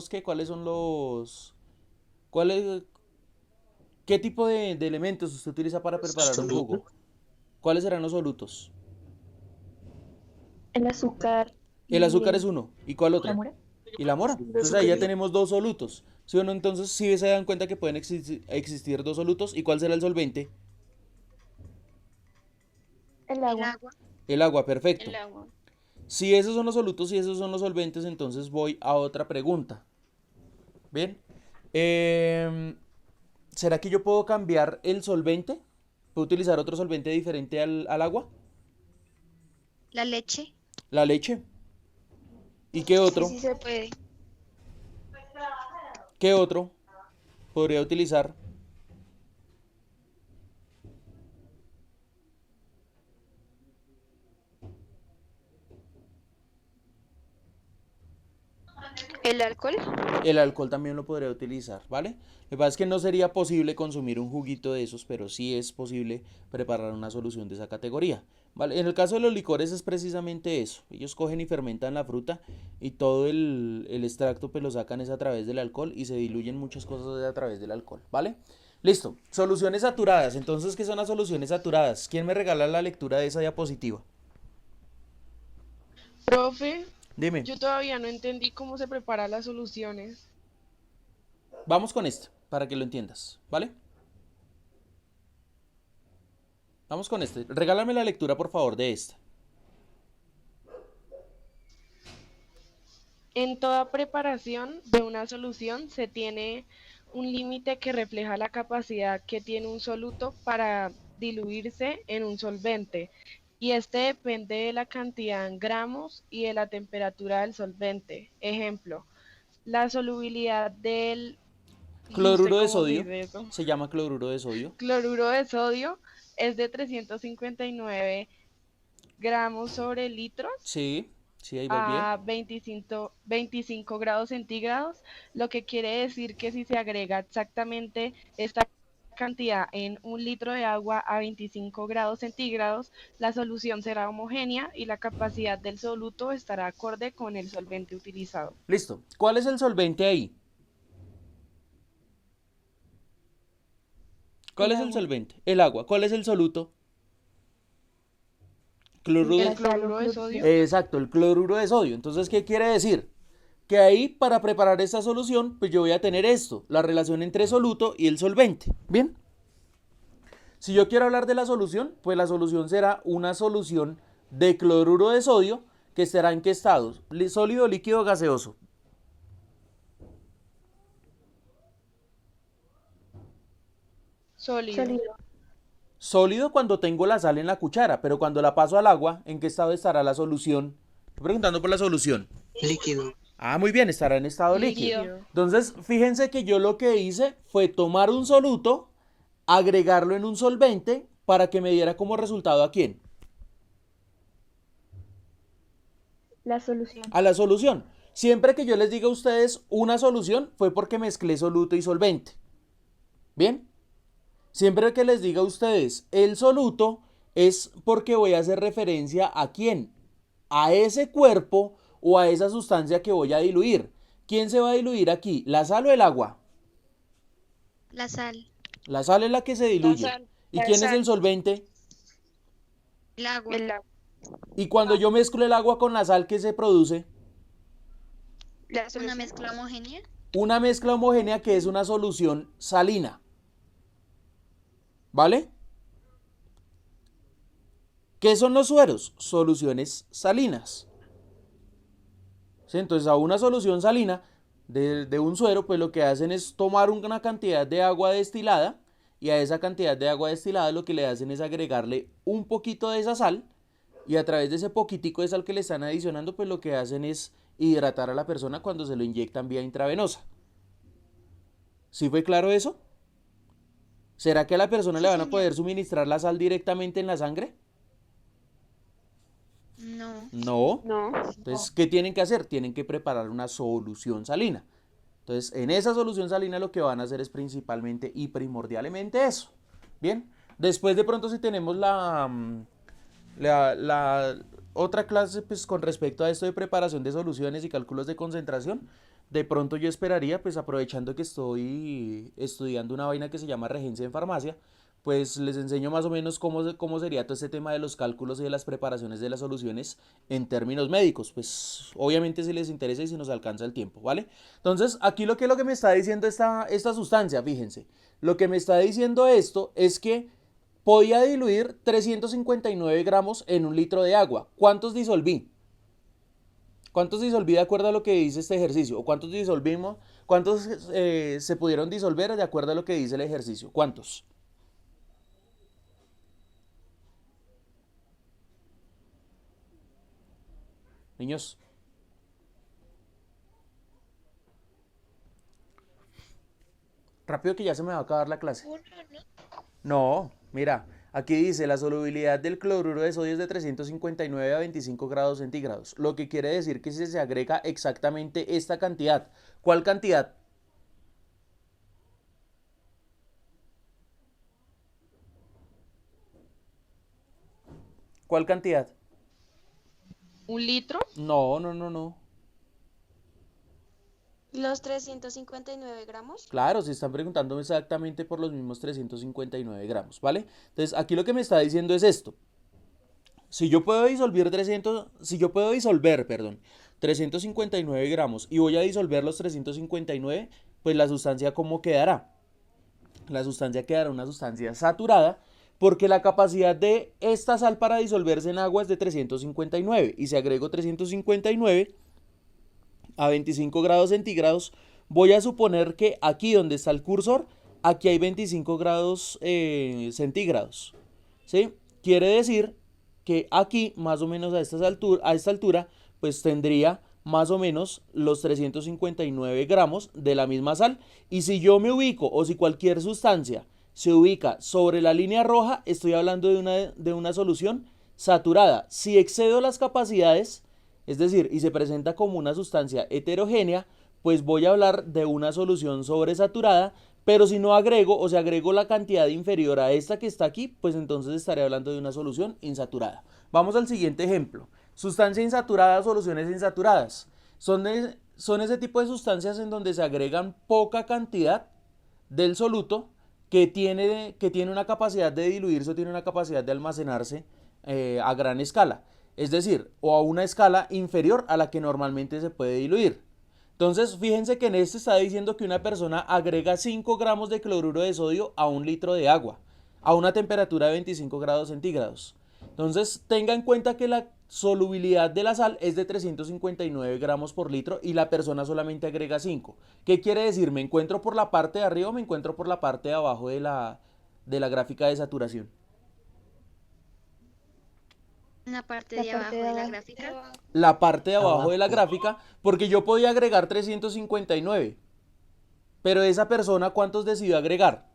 qué? ¿Cuáles son los cuáles qué tipo de elementos usted utiliza para preparar un jugo? ¿Cuáles serán los solutos? El azúcar El azúcar y es uno. ¿Y cuál otro? la mora. Y la mora. Entonces ahí ya tenemos dos solutos. ¿Sí o no? Entonces sí se dan cuenta que pueden existir dos solutos. ¿Y cuál será el solvente? El El agua. agua. El agua, perfecto. El agua. Si esos son los solutos y esos son los solventes, entonces voy a otra pregunta. Bien. ¿Será que yo puedo cambiar el solvente? ¿Puedo utilizar otro solvente diferente al agua? La leche. La leche. ¿Y qué Sí, otro? sí se puede. ¿Qué otro podría utilizar? ¿El alcohol? El alcohol también lo podría utilizar, ¿vale? Lo que pasa es que no sería posible consumir un juguito de esos, pero sí es posible preparar una solución de esa categoría, ¿vale? En el caso de los licores es precisamente eso. Ellos cogen y fermentan la fruta y todo el extracto pues lo sacan es a través del alcohol y se diluyen muchas cosas a través del alcohol, ¿vale? Listo. Soluciones saturadas. Entonces, ¿qué son las soluciones saturadas? ¿Quién me regala la lectura de esa diapositiva? Profe, Dime. yo todavía no entendí cómo se preparan las soluciones. Vamos con esto, para que lo entiendas, ¿vale? Vamos con este. Regálame la lectura, por favor, de esta. En toda preparación de una solución se tiene un límite que refleja la capacidad que tiene un soluto para diluirse en un solvente, y este depende de la cantidad en gramos y de la temperatura del solvente. Ejemplo, la solubilidad del no sé Cloruro de cómo se sodio. dice eso. Se llama cloruro de sodio. Cloruro de sodio es de 359 gramos sobre litros Sí, sí, ahí va bien. a 25 grados centígrados, lo que quiere decir que si se agrega exactamente esta cantidad en un litro de agua a 25 grados centígrados, la solución será homogénea y la capacidad del soluto estará acorde con el solvente utilizado. Listo. ¿Cuál es el solvente ahí? ¿Cuál El es el agua. solvente? El agua. ¿Cuál es el soluto? Cloruro El de... cloruro de sodio. Exacto, el cloruro de sodio. Entonces, ¿qué quiere decir? Que ahí, para preparar esta solución, pues yo voy a tener esto, la relación entre soluto y el solvente. ¿Bien? Si yo quiero hablar de la solución, pues la solución será una solución de cloruro de sodio que estará en qué estado, sólido, líquido, gaseoso. Sólido. Sólido. Sólido cuando tengo la sal en la cuchara, pero cuando la paso al agua, ¿en qué estado estará la solución? Estoy preguntando por la solución. Líquido. Ah, muy bien, estará en estado líquido. Líquido. Entonces, fíjense que yo lo que hice fue tomar un soluto, agregarlo en un solvente para que me diera como resultado ¿a quién? La solución. A la solución. Siempre que yo les diga a ustedes una solución fue porque mezclé soluto y solvente. Bien, siempre que les diga a ustedes el soluto es porque voy a hacer referencia a quién, a ese cuerpo o a esa sustancia que voy a diluir. ¿Quién se va a diluir aquí? ¿La sal o el agua? La sal, La sal es la que se diluye. ¿Y quién es el solvente? el agua, El agua. Y cuando yo mezclo el agua con la sal, ¿qué se produce? La una solución. mezcla homogénea. Una mezcla homogénea que es una solución salina. ¿Vale? ¿Qué son los sueros? Soluciones salinas. ¿Sí? Entonces a una solución salina de un suero, pues lo que hacen es tomar una cantidad de agua destilada y a esa cantidad de agua destilada lo que le hacen es agregarle un poquito de esa sal y a través de ese poquitico de sal que le están adicionando, pues lo que hacen es hidratar a la persona cuando se lo inyectan vía intravenosa. ¿Sí fue claro eso? ¿Será que a la persona Sí, le van a señor. poder suministrar la sal directamente en la sangre? No. No. No. Entonces, ¿qué tienen que hacer? Tienen que preparar una solución salina. Entonces, en esa solución salina lo que van a hacer es principalmente y primordialmente eso. Bien, después de pronto si tenemos la otra clase pues con respecto a esto de preparación de soluciones y cálculos de concentración, de pronto yo esperaría, pues aprovechando que estoy estudiando una vaina que se llama regencia en farmacia, pues les enseño más o menos cómo sería todo este tema de los cálculos y de las preparaciones de las soluciones en términos médicos, pues obviamente si les interesa y si nos alcanza el tiempo, ¿vale? Entonces aquí lo que me está diciendo esta sustancia, fíjense, lo que me está diciendo esto es que podía diluir 359 gramos en un litro de agua. ¿Cuántos disolví? ¿Cuántos disolví de acuerdo a lo que dice este ejercicio? ¿O cuántos disolvimos? ¿Cuántos se pudieron disolver de acuerdo a lo que dice el ejercicio? ¿Cuántos? Niños. Rápido que ya se me va a acabar la clase. No, mira, aquí dice la solubilidad del cloruro de sodio es de 359 a 25 grados centígrados, lo que quiere decir que si se agrega exactamente esta cantidad. ¿Cuál cantidad? ¿Cuál cantidad? ¿Un litro? No, no, no, no. Los 359 gramos. Claro, se están preguntando exactamente por los mismos 359 gramos, ¿vale? Entonces, aquí lo que me está diciendo es esto. Si yo puedo disolver 359 gramos y voy a disolver los 359, pues la sustancia ¿cómo quedará? La sustancia quedará una sustancia saturada porque la capacidad de esta sal para disolverse en agua es de 359 y si agrego 359 a 25 grados centígrados, voy a suponer que aquí donde está el cursor, aquí hay 25 grados centígrados, ¿sí? Quiere decir que aquí, más o menos a esta altura, pues tendría más o menos los 359 gramos de la misma sal. Y si yo me ubico, o si cualquier sustancia se ubica sobre la línea roja, estoy hablando de una solución saturada. Si excedo las capacidades, es decir, y se presenta como una sustancia heterogénea, pues voy a hablar de una solución sobresaturada, pero si no agrego, o sea, agrego la cantidad inferior a esta que está aquí, pues entonces estaré hablando de una solución insaturada. Vamos al siguiente ejemplo. Sustancia insaturada, soluciones insaturadas. Son ese tipo de sustancias en donde se agregan poca cantidad del soluto que tiene una capacidad de diluirse o tiene una capacidad de almacenarse a gran escala. Es decir, o a una escala inferior a la que normalmente se puede diluir. Entonces, fíjense que en este está diciendo que una persona agrega 5 gramos de cloruro de sodio a un litro de agua, a una temperatura de 25 grados centígrados. Entonces, tenga en cuenta que la solubilidad de la sal es de 359 gramos por litro y la persona solamente agrega 5. ¿Qué quiere decir? ¿Me encuentro por la parte de arriba o me encuentro por la parte de abajo de la gráfica de saturación? La parte de abajo de la gráfica. La parte de abajo de la gráfica, porque yo podía agregar 359. Pero esa persona, ¿cuántos decidió agregar?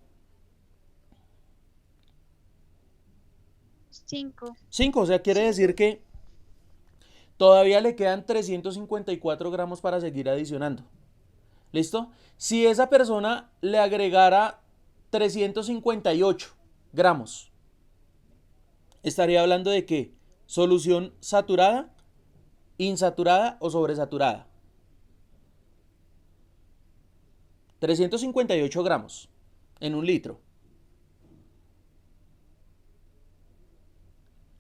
5. 5, o sea, quiere decir que todavía le quedan 354 gramos para seguir adicionando. ¿Listo? Si esa persona le agregara 358 gramos. Estaría hablando de qué? Solución saturada, insaturada o sobresaturada. 358 gramos en un litro.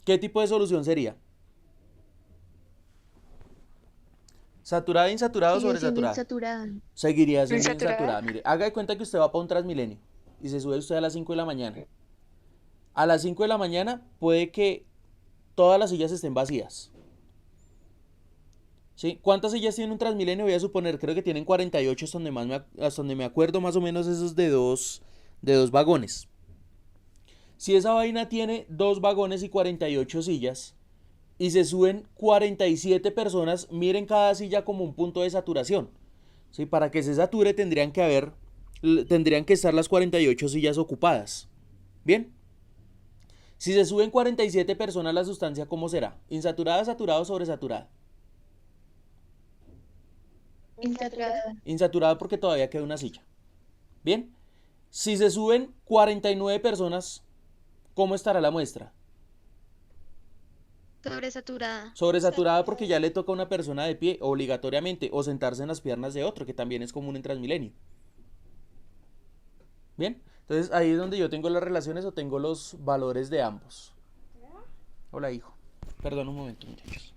¿Qué tipo de solución sería? ¿Saturada, insaturada o Sigue siendo sobresaturada? insaturada. Seguiría siendo ¿Insaturada? insaturada. Mire, haga de cuenta que usted va para un Transmilenio y se sube usted a las 5 de la mañana. A las 5 de la mañana puede que todas las sillas estén vacías. ¿Sí? ¿Cuántas sillas tiene un Transmilenio? Voy a suponer, creo que tienen 48 hasta donde me acuerdo, más o menos esos de dos vagones. Si esa vaina tiene 2 vagones y 48 sillas y se suben 47 personas, miren cada silla como un punto de saturación. ¿Sí? Para que se sature tendrían que estar las 48 sillas ocupadas. ¿Bien? Si se suben 47 personas, la sustancia, ¿cómo será? ¿Insaturada, saturada o sobresaturada? Insaturada. Insaturada porque todavía queda una silla. Bien. Si se suben 49 personas, ¿cómo estará la muestra? Sobresaturada. Sobresaturada porque ya le toca a una persona de pie obligatoriamente o sentarse en las piernas de otro, que también es común en Transmilenio. Bien. Entonces ahí es donde yo tengo las relaciones o tengo los valores de ambos. Hola, hijo. Perdón un momento, muchachos.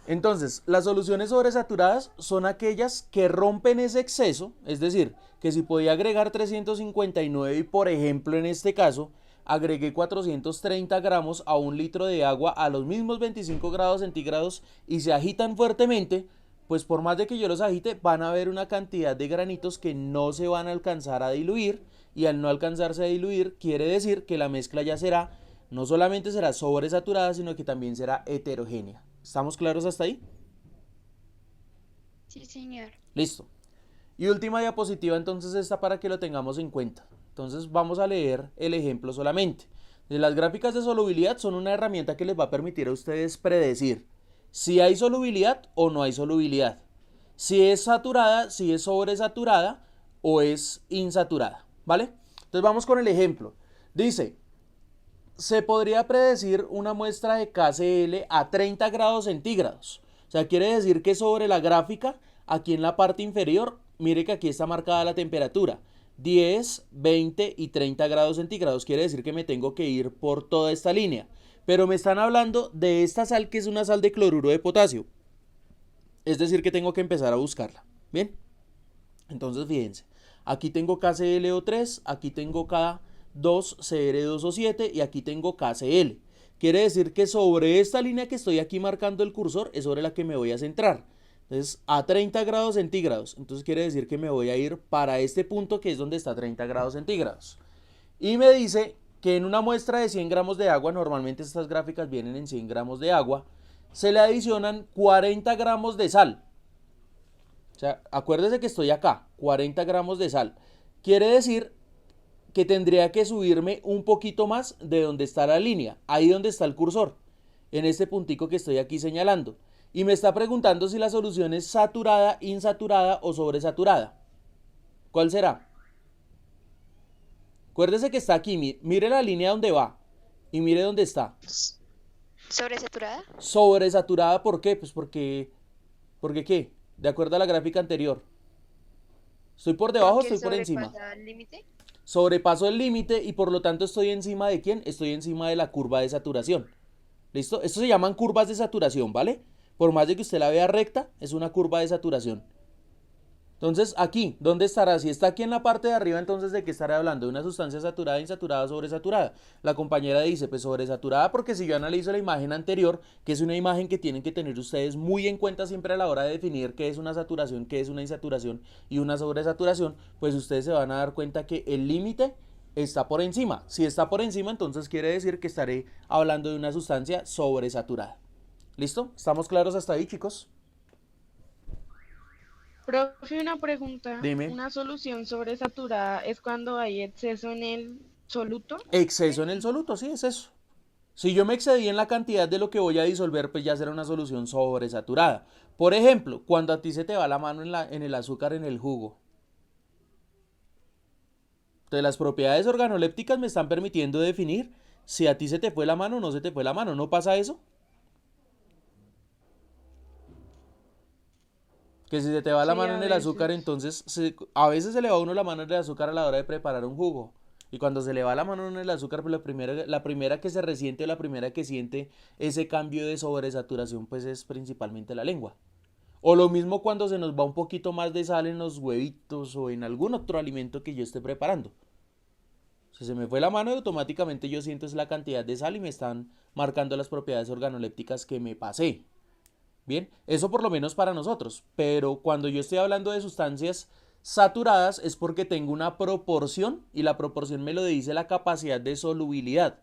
Entonces, las soluciones sobresaturadas son aquellas que rompen ese exceso, es decir, que si podía agregar 359 y por ejemplo en este caso agregué 430 gramos a un litro de agua a los mismos 25 grados centígrados y se agitan fuertemente, pues por más de que yo los agite van a haber una cantidad de granitos que no se van a alcanzar a diluir, y al no alcanzarse a diluir quiere decir que la mezcla ya será, no solamente será sobresaturada, sino que también será heterogénea. ¿Estamos claros hasta ahí? Sí, señor. Listo. Y última diapositiva entonces esta para que lo tengamos en cuenta. Entonces vamos a leer el ejemplo solamente. Las gráficas de solubilidad son una herramienta que les va a permitir a ustedes predecir si hay solubilidad o no hay solubilidad, si es saturada, si es sobresaturada o es insaturada, ¿vale? Entonces vamos con el ejemplo. Dice, se podría predecir una muestra de KCl a 30 grados centígrados. O sea, quiere decir que sobre la gráfica, aquí en la parte inferior, mire que aquí está marcada la temperatura. 10, 20 y 30 grados centígrados. Quiere decir que me tengo que ir por toda esta línea. Pero me están hablando de esta sal que es una sal de cloruro de potasio. Es decir que tengo que empezar a buscarla. Bien. Entonces fíjense. Aquí tengo KClO3, aquí tengo K2Cr2O7 y aquí tengo KCl. Quiere decir que sobre esta línea que estoy aquí marcando el cursor es sobre la que me voy a centrar. Entonces a 30 grados centígrados. Entonces quiere decir que me voy a ir para este punto que es donde está 30 grados centígrados. Y me dice que en una muestra de 100 gramos de agua, normalmente estas gráficas vienen en 100 gramos de agua, se le adicionan 40 gramos de sal. O sea, acuérdese que estoy acá, 40 gramos de sal. Quiere decir que tendría que subirme un poquito más de donde está la línea, ahí donde está el cursor, en este puntico que estoy aquí señalando. Y me está preguntando si la solución es saturada, insaturada o sobresaturada. ¿Cuál será? Acuérdese que está aquí, mire la línea donde va y mire dónde está. ¿Sobresaturada? Sobresaturada, ¿por qué? Pues porque ¿qué? De acuerdo a la gráfica anterior. ¿Estoy por debajo o estoy por encima? ¿Sobrepasa el límite? Sobrepaso el límite y por lo tanto estoy encima de ¿quién? Estoy encima de la curva de saturación. ¿Listo? Esto se llaman curvas de saturación, ¿vale? Por más de que usted la vea recta, es una curva de saturación. Entonces, aquí, ¿dónde estará? Si está aquí en la parte de arriba, entonces, ¿de qué estaré hablando? ¿De una sustancia saturada, insaturada, sobresaturada? La compañera dice, pues sobresaturada, porque si yo analizo la imagen anterior, que es una imagen que tienen que tener ustedes muy en cuenta siempre a la hora de definir qué es una saturación, qué es una insaturación y una sobresaturación, pues ustedes se van a dar cuenta que el límite está por encima. Si está por encima, entonces quiere decir que estaré hablando de una sustancia sobresaturada. ¿Listo? ¿Estamos claros hasta ahí, chicos? Profe, una pregunta. Dime. ¿Una solución sobresaturada es cuando hay exceso en el soluto? Exceso en el soluto, sí, es eso. Si yo me excedí en la cantidad de lo que voy a disolver, pues ya será una solución sobresaturada. Por ejemplo, cuando a ti se te va la mano en el azúcar en el jugo. Entonces las propiedades organolépticas me están permitiendo definir si a ti se te fue la mano o no se te fue la mano. ¿No pasa eso? Que si se te va la Sí, mano a en el azúcar, veces. entonces a veces se le va a uno la mano en el azúcar a la hora de preparar un jugo. Y cuando se le va la mano en el azúcar, pues la primera que se resiente o la primera que siente ese cambio de sobresaturación, pues es principalmente la lengua. O lo mismo cuando se nos va un poquito más de sal en los huevitos o en algún otro alimento que yo esté preparando. Si se me fue la mano, automáticamente yo siento es la cantidad de sal y me están marcando las propiedades organolépticas que me pasé. Bien, eso por lo menos para nosotros, pero cuando yo estoy hablando de sustancias saturadas es porque tengo una proporción y la proporción me lo dice la capacidad de solubilidad.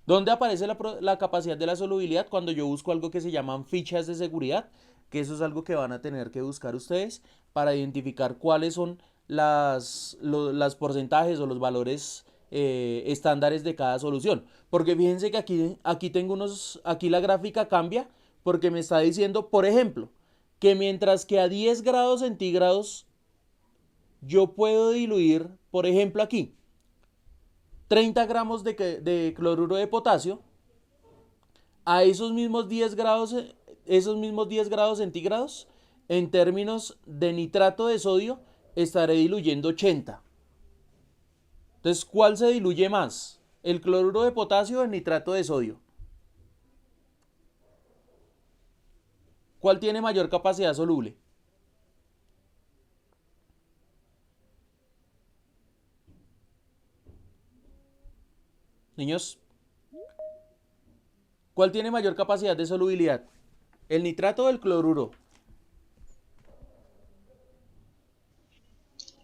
¿Dónde aparece la capacidad de la solubilidad? Cuando yo busco algo que se llaman fichas de seguridad, que eso es algo que van a tener que buscar ustedes para identificar cuáles son las porcentajes o los valores estándares de cada solución. Porque fíjense que aquí tengo aquí la gráfica cambia porque me está diciendo, por ejemplo, que mientras que a 10 grados centígrados yo puedo diluir, por ejemplo aquí, 30 gramos de cloruro de potasio, a esos mismos 10 grados centígrados, en términos de nitrato de sodio, estaré diluyendo 80. Entonces, ¿cuál se diluye más? ¿El cloruro de potasio o el nitrato de sodio? ¿Cuál tiene mayor capacidad soluble? Niños, ¿cuál tiene mayor capacidad de solubilidad? ¿El nitrato o el cloruro?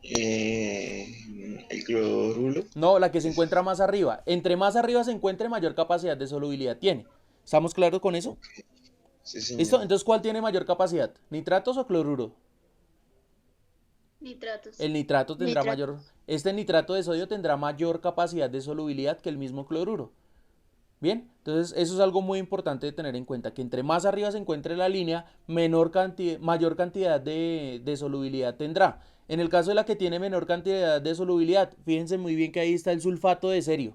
El cloruro. No, la que se encuentra más arriba. Entre más arriba se encuentre, mayor capacidad de solubilidad tiene. ¿Estamos claros con eso? Sí, señor. ¿Listo? Entonces, ¿cuál tiene mayor capacidad? ¿Nitratos o cloruro? Nitratos. El nitrato tendrá Nitratos. mayor... Este nitrato de sodio tendrá mayor capacidad de solubilidad que el mismo cloruro. Bien, entonces eso es algo muy importante de tener en cuenta, que entre más arriba se encuentre la línea, mayor cantidad de solubilidad tendrá. En el caso de la que tiene menor cantidad de solubilidad, fíjense muy bien que ahí está el sulfato de cerio.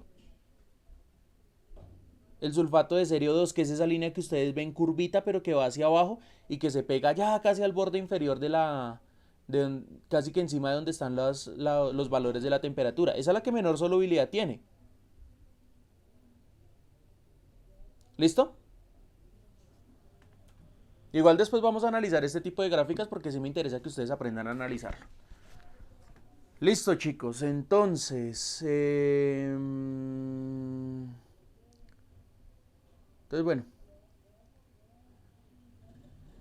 El sulfato de cerio 2, que es esa línea que ustedes ven curvita, pero que va hacia abajo y que se pega ya casi al borde inferior casi que encima de donde están los valores de la temperatura. Esa es la que menor solubilidad tiene. ¿Listo? Igual después vamos a analizar este tipo de gráficas porque sí me interesa que ustedes aprendan a analizarlo. Listo, chicos, entonces... Entonces, bueno.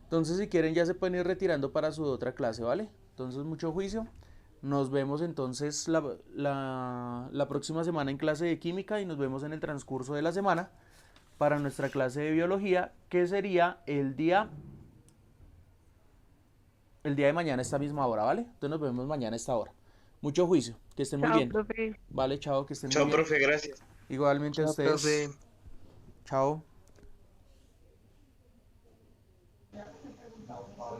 Entonces, si quieren, ya se pueden ir retirando para su otra clase, ¿vale? Entonces, mucho juicio. Nos vemos entonces la próxima semana en clase de química y nos vemos en el transcurso de la semana para nuestra clase de biología, que sería el día de mañana a esta misma hora, ¿vale? Entonces nos vemos mañana a esta hora. Mucho juicio, que estén muy Chao, bien. profe. Vale, chao, que estén muy Chao, bien. profe, gracias. Igualmente a Chao, ustedes. profe. Chao.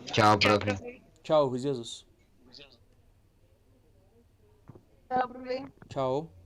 Chao, Chao, profe. profe. Chao, juiciosos. Chao, profe. Chao.